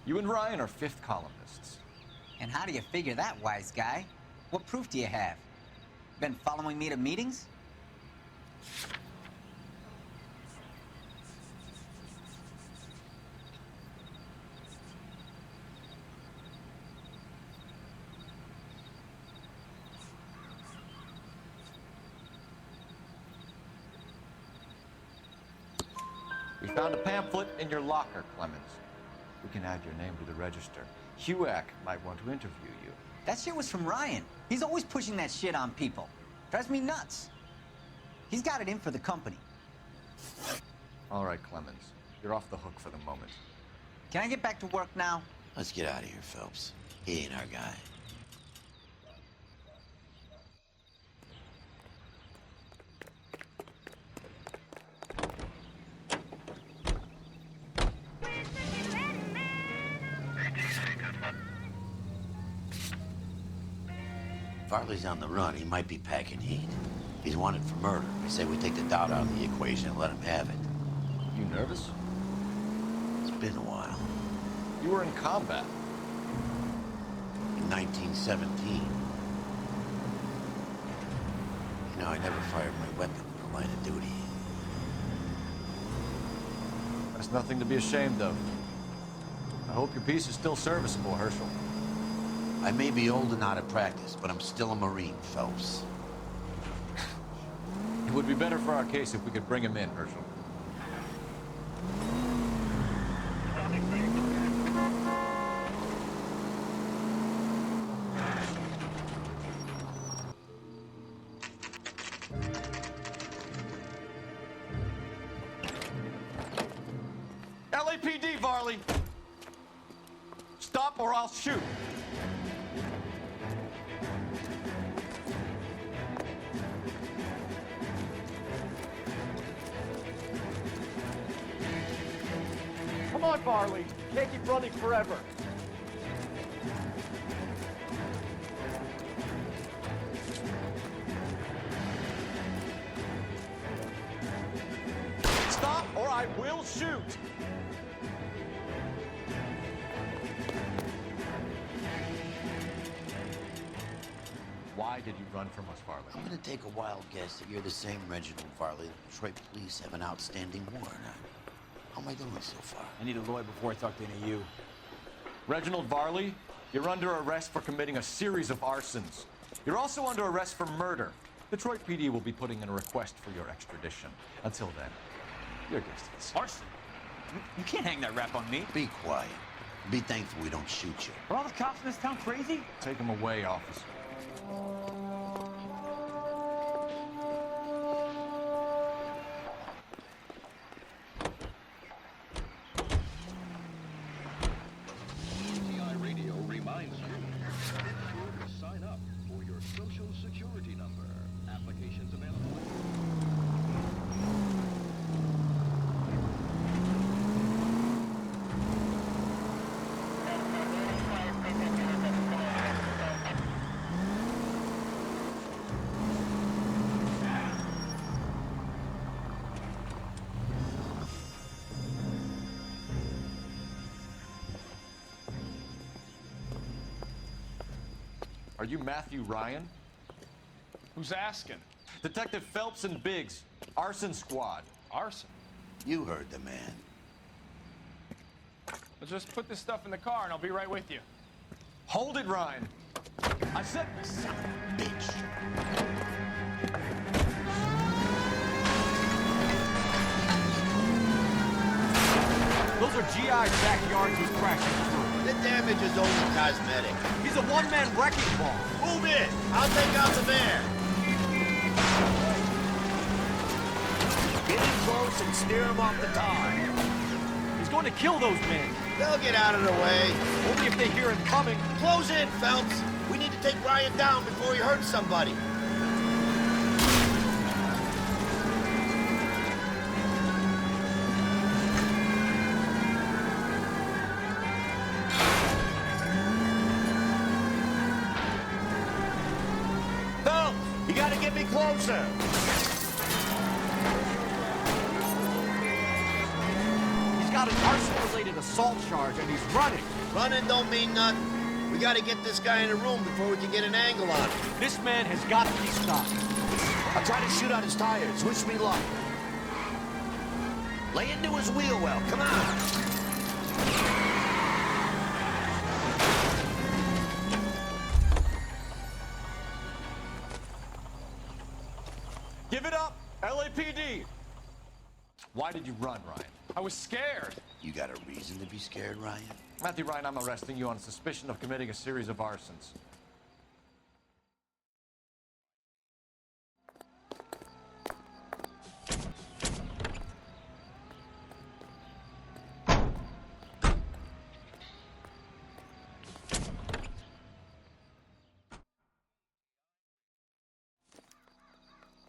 You and Ryan are fifth columnists. And how do you figure that, wise guy? What proof do you have? Been following me to meetings? We found a pamphlet in your locker, Clemens. We can add your name to the register. HUAC might want to interview you. That shit was from Ryan. He's always pushing that shit on people. Drives me nuts. He's got it in for the company. All right, Clemens. You're off the hook for the moment. Can I get back to work now? Let's get out of here, Phelps. He ain't our guy. Varley's on the run. He might be packing heat. He's wanted for murder. I say we take the doubt out of the equation and let him have it. You nervous? It's been a while. You were in combat. In 1917. You know, I never fired my weapon in the line of duty. That's nothing to be ashamed of. I hope your piece is still serviceable, Herschel. I may be old and out of practice, but I'm still a Marine, Phelps. would be better for our case if we could bring him in, Herschel. LAPD, Varley! Stop or I'll shoot! Come on, Varley. Can't keep running forever. Stop or I will shoot! Why did you run from us, Varley? I'm gonna take a wild guess that you're the same Reginald Varley the Detroit police have an outstanding warrant on. How am I doing so far? I need a lawyer before I talk to any of you. Reginald Varley, you're under arrest for committing a series of arsons. You're also under arrest for murder. Detroit PD will be putting in a request for your extradition. Until then, your distance. Arson? You can't hang that rap on me. Be quiet. Be thankful we don't shoot you. Are all the cops in this town crazy? Take him away, officer. Radio reminds you, be sure to sign up for your social security number. Applications available. Are you Matthew Ryan? Who's asking? Detective Phelps and Biggs, arson squad. Arson? You heard the man. Well, just put this stuff in the car and I'll be right with you. Hold it, Ryan. I said... Son of a bitch. Those are GI's backyards he's crashing through. The damage is only cosmetic. He's a one-man wrecking ball. Move in. I'll take out the man. Get in close and steer him off the tar. He's going to kill those men. They'll get out of the way. Only if they hear him coming. Close in, Phelps. We need to take Ryan down before he hurts somebody. Phelps, you gotta get me closer. He's got an arson-related assault charge and he's running. Running don't mean nothing. We gotta get this guy in a room before we can get an angle on him. This man has got to be stopped. I'll try to shoot out his tires. Wish me luck. Lay into his wheel well. Come on. Give it up, LAPD. Why did you run, Ryan? I was scared. You got a reason to be scared, Ryan? Matthew Ryan, I'm arresting you on suspicion of committing a series of arsons.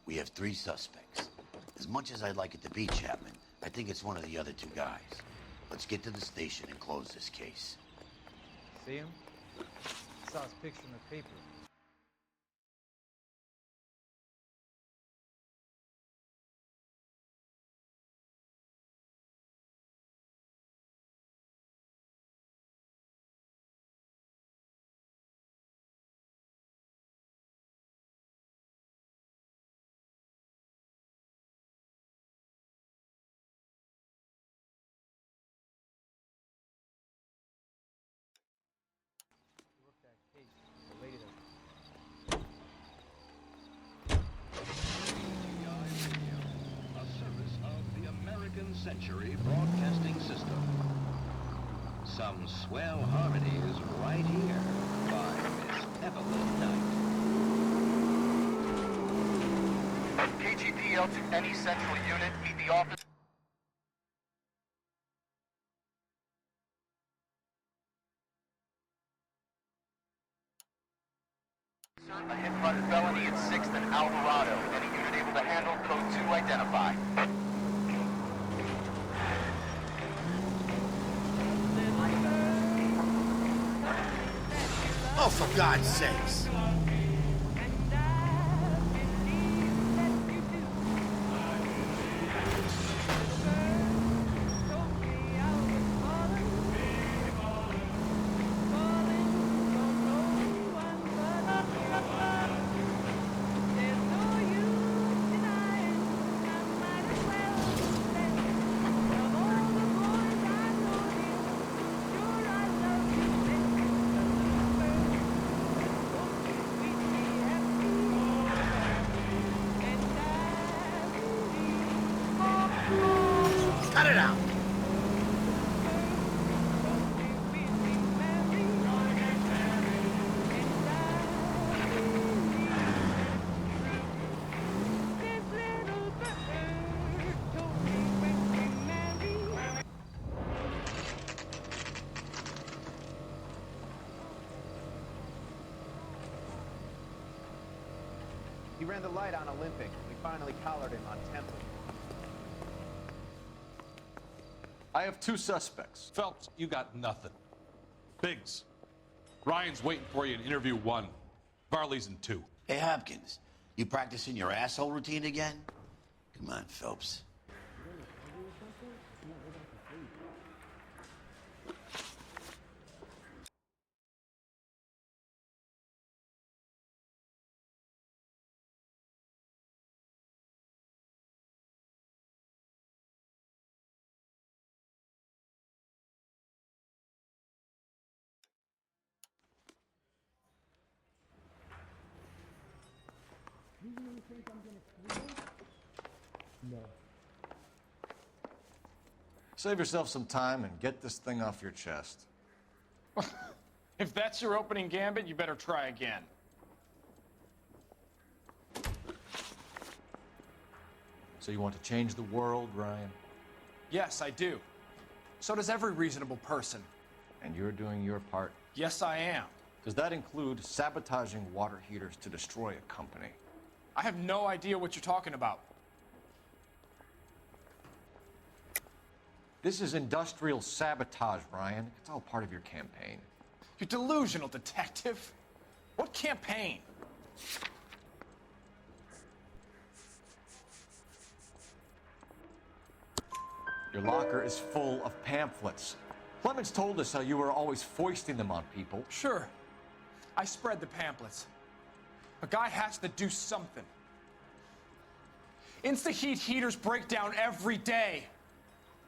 We have 3 suspects. As much as I'd like it to be Chapman, I think it's one of the other 2 guys. Let's get to the station and close this case. See him? I saw his picture in the paper. Worked that case. The lady that century broadcasting system. Some swell harmonies right here by Miss Evelyn Knight. KGPL to any central unit. Meet the office. A hit-run felony at 6th and Alvarado. Any unit able to handle code 2 identify. Oh, for God's sakes. Cut it out. He ran the light on Olympic. We finally collared him on Temple. I have 2 suspects. Phelps, you got nothing. Biggs, Ryan's waiting for you in interview 1. Varley's in 2. Hey, Hopkins, you practicing your asshole routine again? Come on, Phelps. No. Save yourself some time and get this thing off your chest. If that's your opening gambit, you better try again. So you want to change the world, Ryan? Yes, I do. So does every reasonable person. And you're doing your part? Yes, I am. Does that include sabotaging water heaters to destroy a company? I have no idea what you're talking about. This is industrial sabotage, Ryan. It's all part of your campaign. You're delusional, detective. What campaign? Your locker is full of pamphlets. Clemens told us how you were always foisting them on people. Sure. I spread the pamphlets. A guy has to do something. Insta-heat heaters break down every day.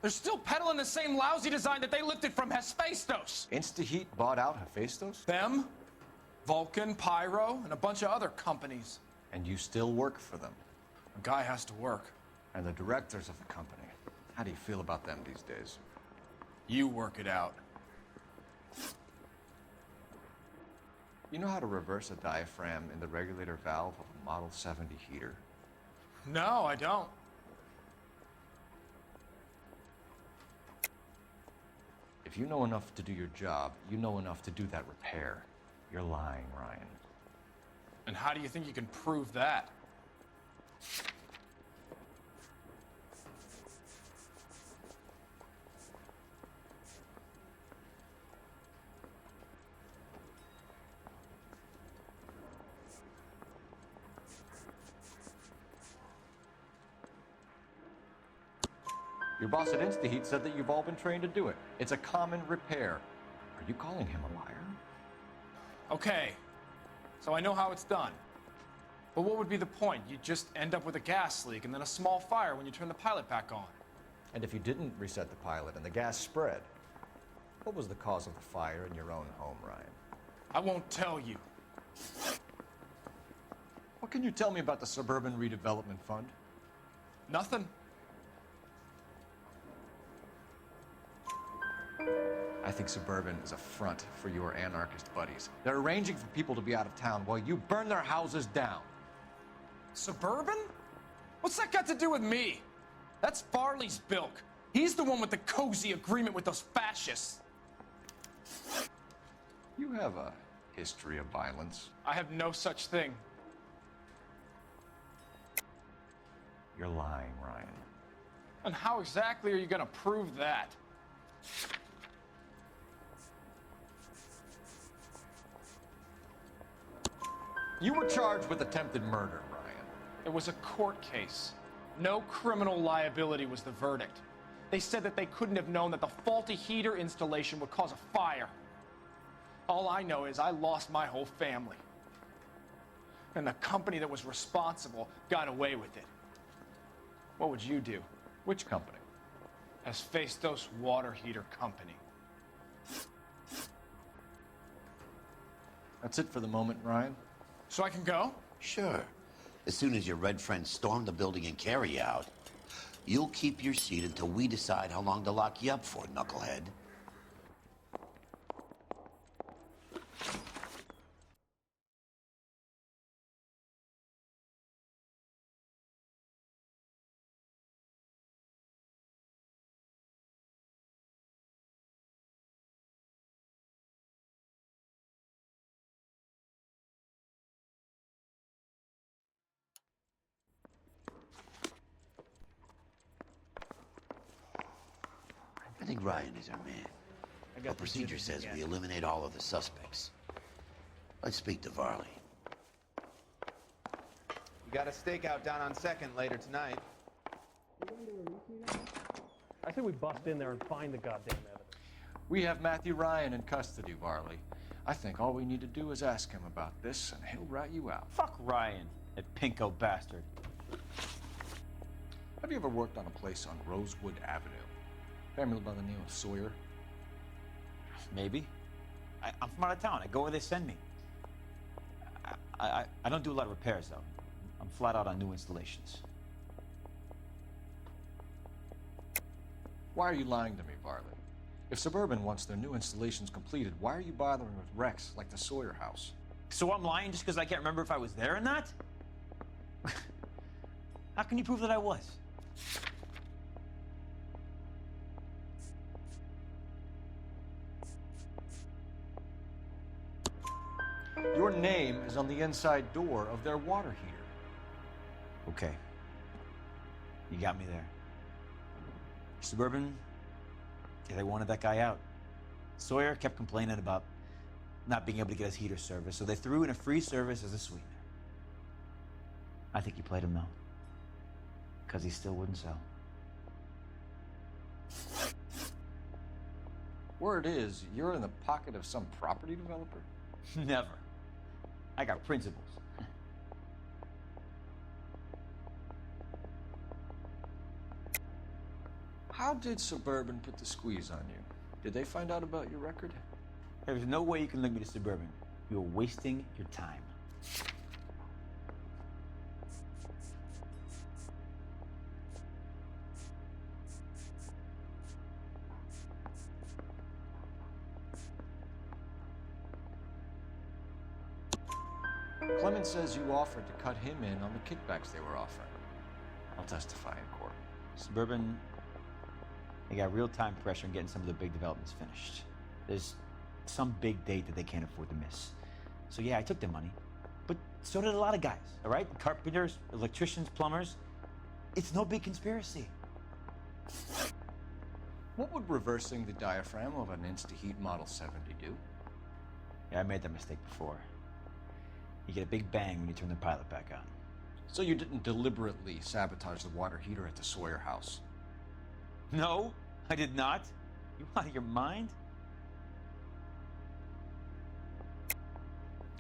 They're still peddling the same lousy design that they lifted from Hephaestus. Insta-heat bought out Hephaestus? Them, Vulcan, Pyro, and a bunch of other companies. And you still work for them? A guy has to work. And the directors of the company. How do you feel about them these days? You work it out. You know how to reverse a diaphragm in the regulator valve of a Model 70 heater? No, I don't. If you know enough to do your job, you know enough to do that repair. You're lying, Ryan. And how do you think you can prove that? Your boss at InstaHeat said that you've all been trained to do it. It's a common repair. Are you calling him a liar? Okay, so I know how it's done. But what would be the point? You just end up with a gas leak and then a small fire when you turn the pilot back on. And if you didn't reset the pilot and the gas spread, what was the cause of the fire in your own home, Ryan? I won't tell you. What can you tell me about the Suburban Redevelopment Fund? Nothing. I think Suburban is a front for your anarchist buddies. They're arranging for people to be out of town while you burn their houses down. Suburban? What's that got to do with me? That's Farley's bilk. He's the one with the cozy agreement with those fascists. You have a history of violence. I have no such thing. You're lying, Ryan. And how exactly are you gonna prove that? You were charged with attempted murder, Ryan. It was a court case. No criminal liability was the verdict. They said that they couldn't have known that the faulty heater installation would cause a fire. All I know is I lost my whole family. And the company that was responsible got away with it. What would you do? Which company? Hephaestus Water Heater Company. That's it for the moment, Ryan. So I can go? Sure. As soon as your red friends storm the building and carry you out, you'll keep your seat until we decide how long to lock you up for, knucklehead. I think Ryan is our man. Our procedure says we eliminate all of the suspects. Let's speak to Varley. We got a stakeout down on 2nd later tonight. I say we bust in there and find the goddamn evidence. We have Matthew Ryan in custody, Varley. I think all we need to do is ask him about this, and he'll rat you out. Fuck Ryan, that pinko bastard. Have you ever worked on a place on Rosewood Avenue? Family by the name of Sawyer? Maybe. I'm from out of town. I go where they send me. I don't do a lot of repairs, though. I'm flat out on new installations. Why are you lying to me, Varley? If Suburban wants their new installations completed, why are you bothering with wrecks like the Sawyer house? So I'm lying just because I can't remember if I was there or not? How can you prove that I was? Your name is on the inside door of their water heater. Okay. You got me there. Suburban, yeah, they wanted that guy out. Sawyer kept complaining about not being able to get his heater service, so they threw in a free service as a sweetener. I think he played him, though, because he still wouldn't sell. Word is, you're in the pocket of some property developer? Never. I got principles. How did Suburban put the squeeze on you? Did they find out about your record? There's no way you can link me to Suburban. You're wasting your time. Clement says you offered to cut him in on the kickbacks they were offering. I'll testify in court. Suburban, they got real-time pressure on getting some of the big developments finished. There's some big date that they can't afford to miss. So yeah, I took their money, but so did a lot of guys, all right? Carpenters, electricians, plumbers. It's no big conspiracy. What would reversing the diaphragm of an Insta-Heat Model 70 do? Yeah, I made that mistake before. You get a big bang when you turn the pilot back on. So you didn't deliberately sabotage the water heater at the Sawyer house? No, I did not. You out of your mind?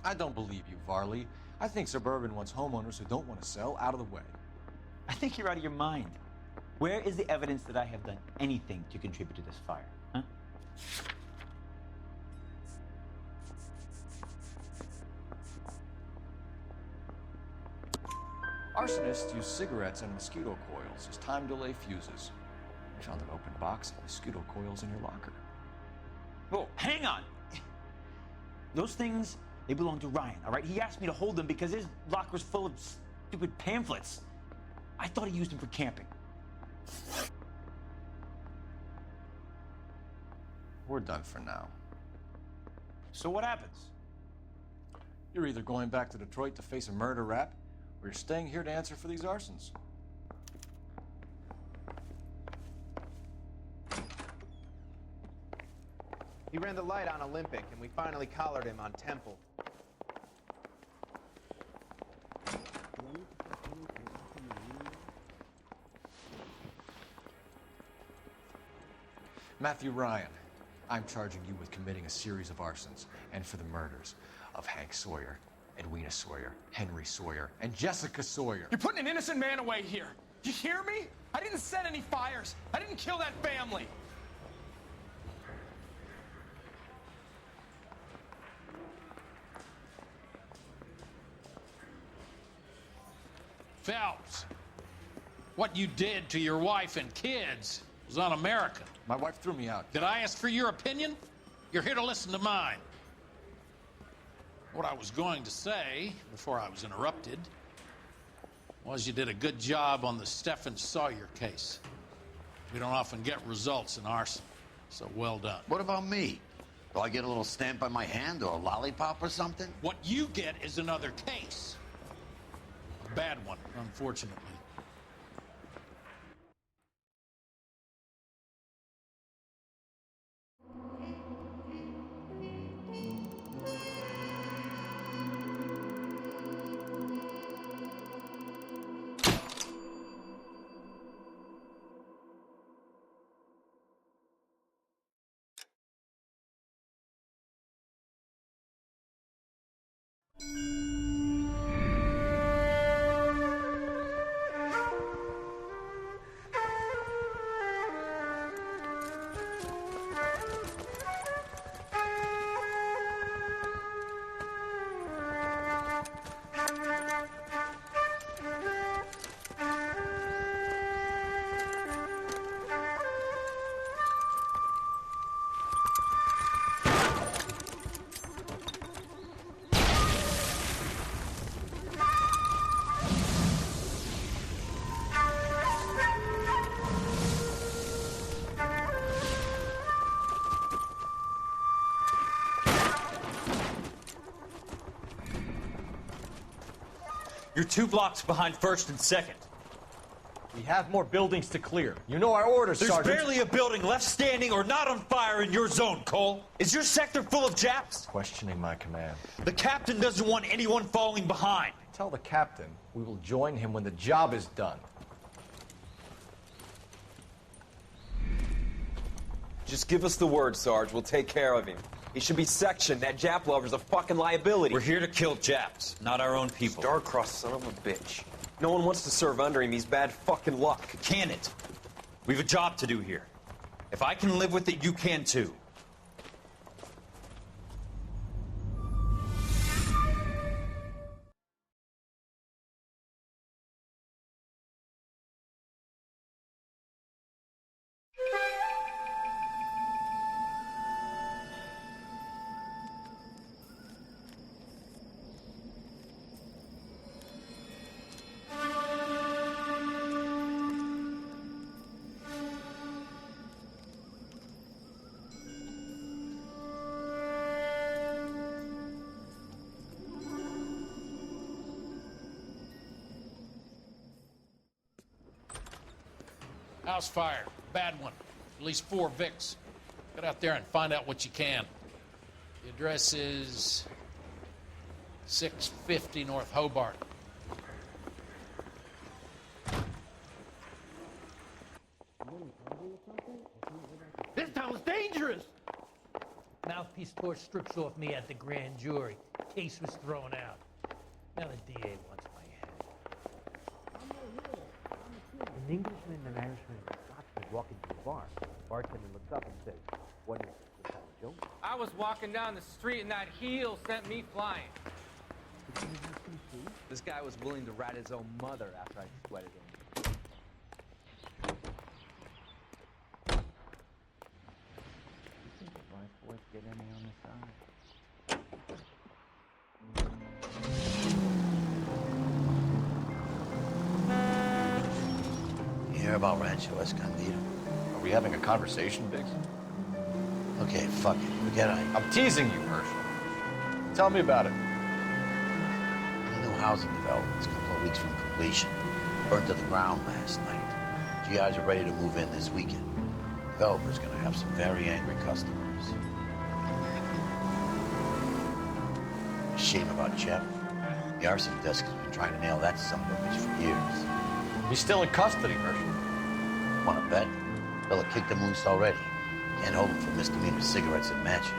I don't believe you, Varley. I think Suburban wants homeowners who don't want to sell out of the way. I think you're out of your mind. Where is the evidence that I have done anything to contribute to this fire, huh? Arsonists use cigarettes and mosquito coils as time delay fuses. We found an open box of mosquito coils in your locker. Whoa, hang on. Those things, they belong to Ryan, all right? He asked me to hold them because his locker's full of stupid pamphlets. I thought he used them for camping. We're done for now. So what happens? You're either going back to Detroit to face a murder rap, or you're staying here to answer for these arsons. He ran the light on Olympic, and we finally collared him on Temple. Matthew Ryan, I'm charging you with committing a series of arsons and for the murders of Hank Sawyer, Edwina Sawyer, Henry Sawyer, and Jessica Sawyer. You're putting an innocent man away here. You hear me? I didn't set any fires. I didn't kill that family. Phelps, what you did to your wife and kids was un-American. My wife threw me out. Did I ask for your opinion? You're here to listen to mine. What I was going to say, before I was interrupted, was you did a good job on the Stephen Sawyer case. We don't often get results in arson, so well done. What about me? Do I get a little stamp on my hand or a lollipop or something? What you get is another case. A bad one, unfortunately. You're 2 blocks behind 1st and 2nd. We have more buildings to clear. You know our orders, There's Sergeant. barely a building left standing or not on fire in your zone, Cole. Is your sector full of Japs? Questioning my command. The captain doesn't want anyone falling behind. Tell the captain we will join him when the job is done. Just give us the word, Sarge. We'll take care of him. He should be sectioned. That Jap lover's a fucking liability. We're here to kill Japs, not our own people. Star-crossed son of a bitch. No one wants to serve under him. He's bad fucking luck. Can it? We've a job to do here. If I can live with it, you can too. House fire. Bad one. At least 4 Vicks. Get out there and find out what you can. The address is 650 North Hobart. This town's dangerous! Mouthpiece tore strips off me at the grand jury. Case was thrown out. Now the DA wants my head. An Englishman and an Irishman and a Scotsman walk into the bar. The bartender looks up and says, "What is this kind of joke?" I was walking down the street and that heel sent me flying. This guy was willing to rat his own mother after I sweated him. My voice Get any on the side. You hear about Rancho Escondido? Are we having a conversation, Biggs? Okay, fuck it. Forget I'm teasing you, Herschel. Tell me about it. The new housing development's a couple of weeks from completion. Burned to the ground last night. GIs are ready to move in this weekend. Developer's gonna have some very angry customers. Shame about Jeff. The arson desk has been trying to nail that son of a bitch for years. He's still in custody, Herschel. Wanna bet? Fella kicked him loose already. Can't hold him for misdemeanor cigarettes and matches.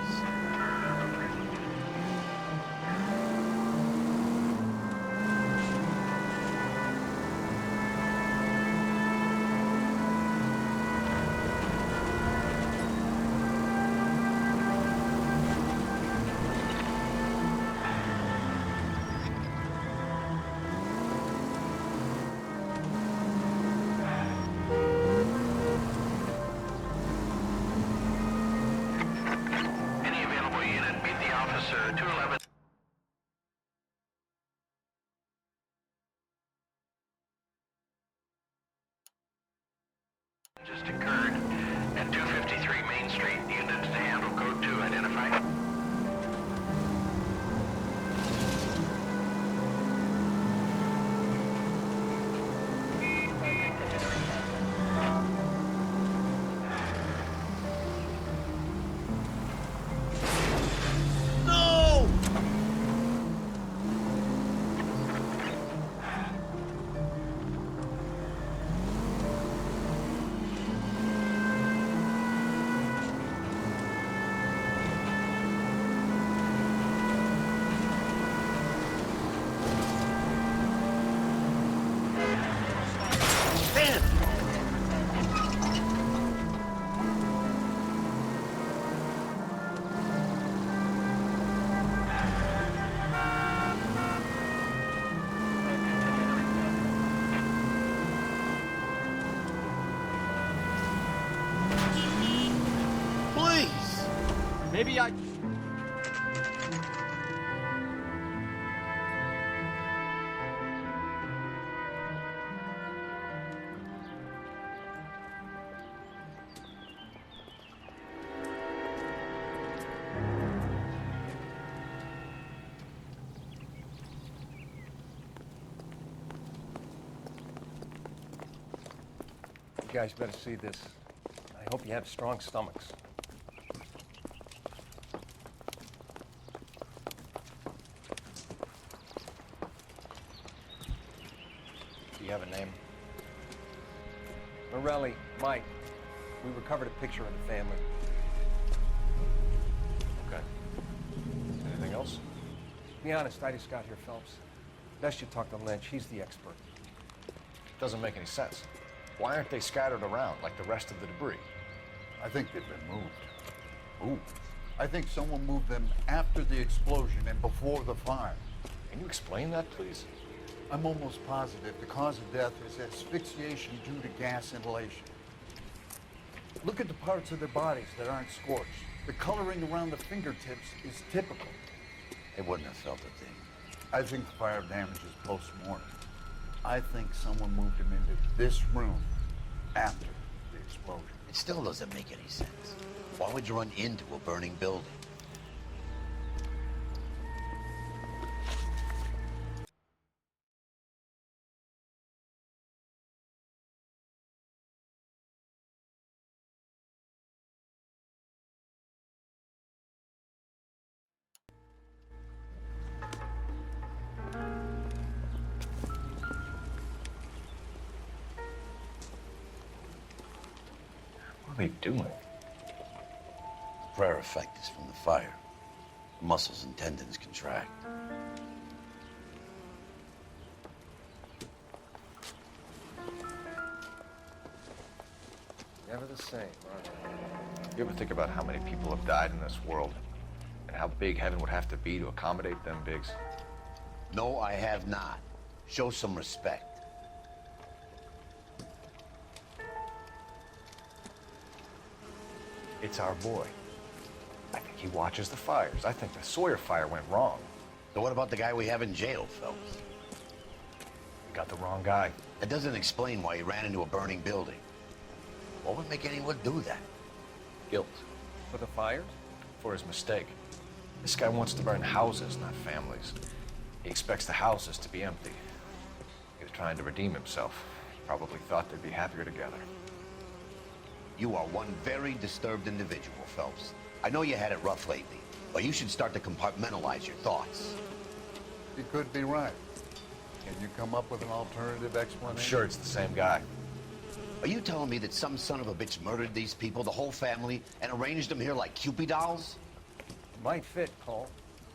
Any available unit, meet the officer 211. Just occurred at 253 Main Street. Units to handle code 2 identified. No! Damn! Please! Maybe I... You guys better see this. I hope you have strong stomachs. Do you have a name? Morelli, Mike. We recovered a picture of the family. Okay. Anything else? Be honest, I just got here, Phelps. Best you talk to Lynch. He's the expert. Doesn't make any sense. Why aren't they scattered around like the rest of the debris? I think they've been moved. Ooh. I think someone moved them after the explosion and before the fire. Can you explain that, please? I'm almost positive the cause of death is asphyxiation due to gas inhalation. Look at the parts of their bodies that aren't scorched. The coloring around the fingertips is typical. They wouldn't have felt a thing. I think the fire damage is post-mortem. I think someone moved him into this room after the explosion. It still doesn't make any sense. Why would you run into a burning building? What are they doing? Prayer effect is from the fire. The muscles and tendons contract. Never the same, huh? You ever think about how many people have died in this world? And how big heaven would have to be to accommodate them, Biggs? No, I have not. Show some respect. It's our boy. I think he watches the fires. I think the Sawyer fire went wrong. So what about the guy we have in jail, Phelps? We got the wrong guy. That doesn't explain why he ran into a burning building. What would make anyone do that? Guilt. For the fires? For his mistake. This guy wants to burn houses, not families. He expects the houses to be empty. He was trying to redeem himself. He probably thought they'd be happier together. You are one very disturbed individual, Phelps. I know you had it rough lately, but you should start to compartmentalize your thoughts. You could be right. Can you come up with an alternative explanation? I'm sure it's the same guy. Are you telling me that some son of a bitch murdered these people, the whole family, and arranged them here like Cupid dolls? It might fit, Cole,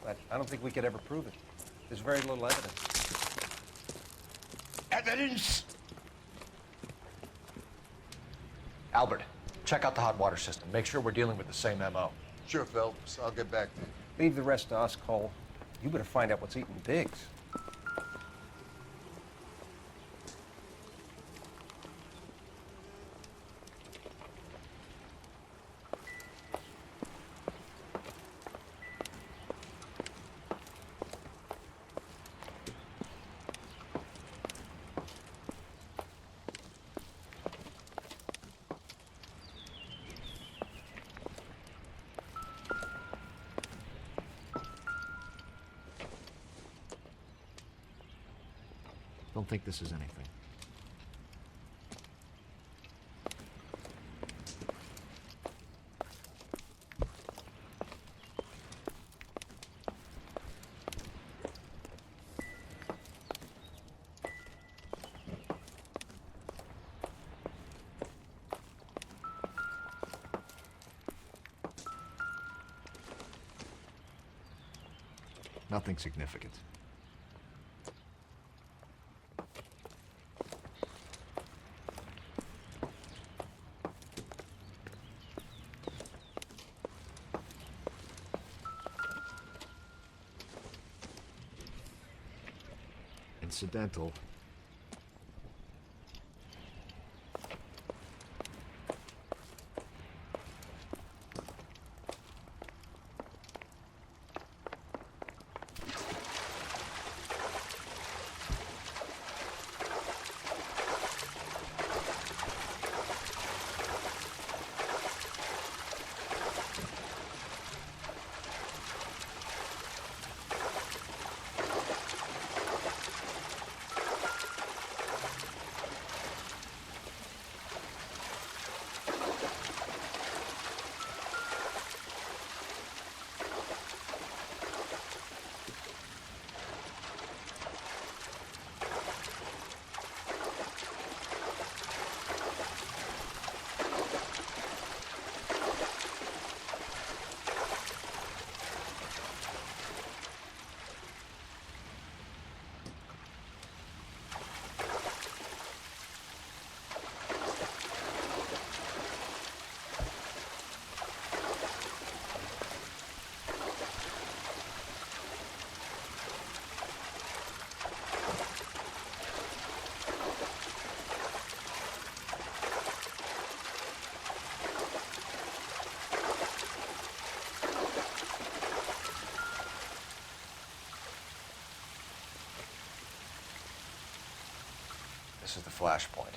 but I don't think we could ever prove it. There's very little evidence. Evidence? Albert, check out the hot water system. Make sure we're dealing with the same MO. Sure, Phelps. I'll get back to you. Leave the rest to us, Cole. You better find out what's eating Biggs. Don't think this is anything. Nothing significant. Incidental. This is the flashpoint.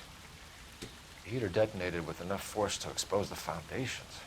The heater detonated with enough force to expose the foundations.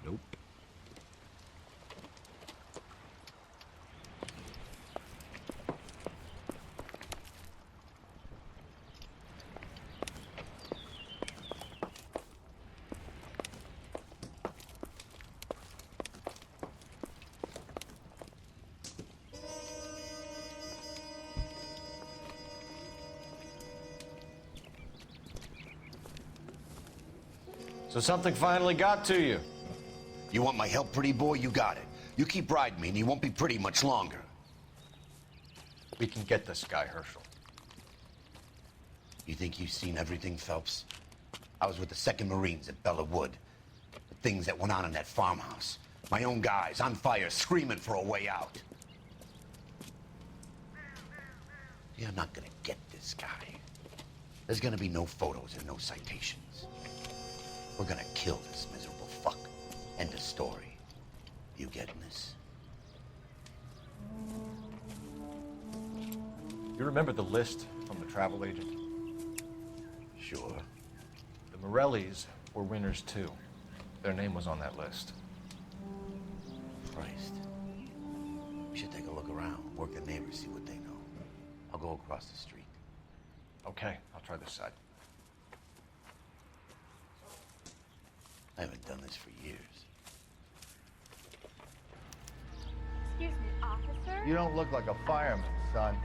Nope. So something finally got to you. You want my help, pretty boy? You got it. You keep riding me and you won't be pretty much longer. We can get this guy, Herschel. You think you've seen everything, Phelps? I was with the 2nd Marines at Bella Wood. The things that went on in that farmhouse. My own guys on fire, screaming for a way out. You're not gonna get this guy. There's gonna be no photos and no citations. We're gonna kill this miserable fuck. End of story. You getting this? You remember the list from the travel agent? Sure. The Morellis were winners too. Their name was on that list. Christ. We should take a look around, work the neighbors, see what they know. I'll go across the street. Okay, I'll try this side. I haven't done this for years. Excuse me, officer? You don't look like a fireman, son.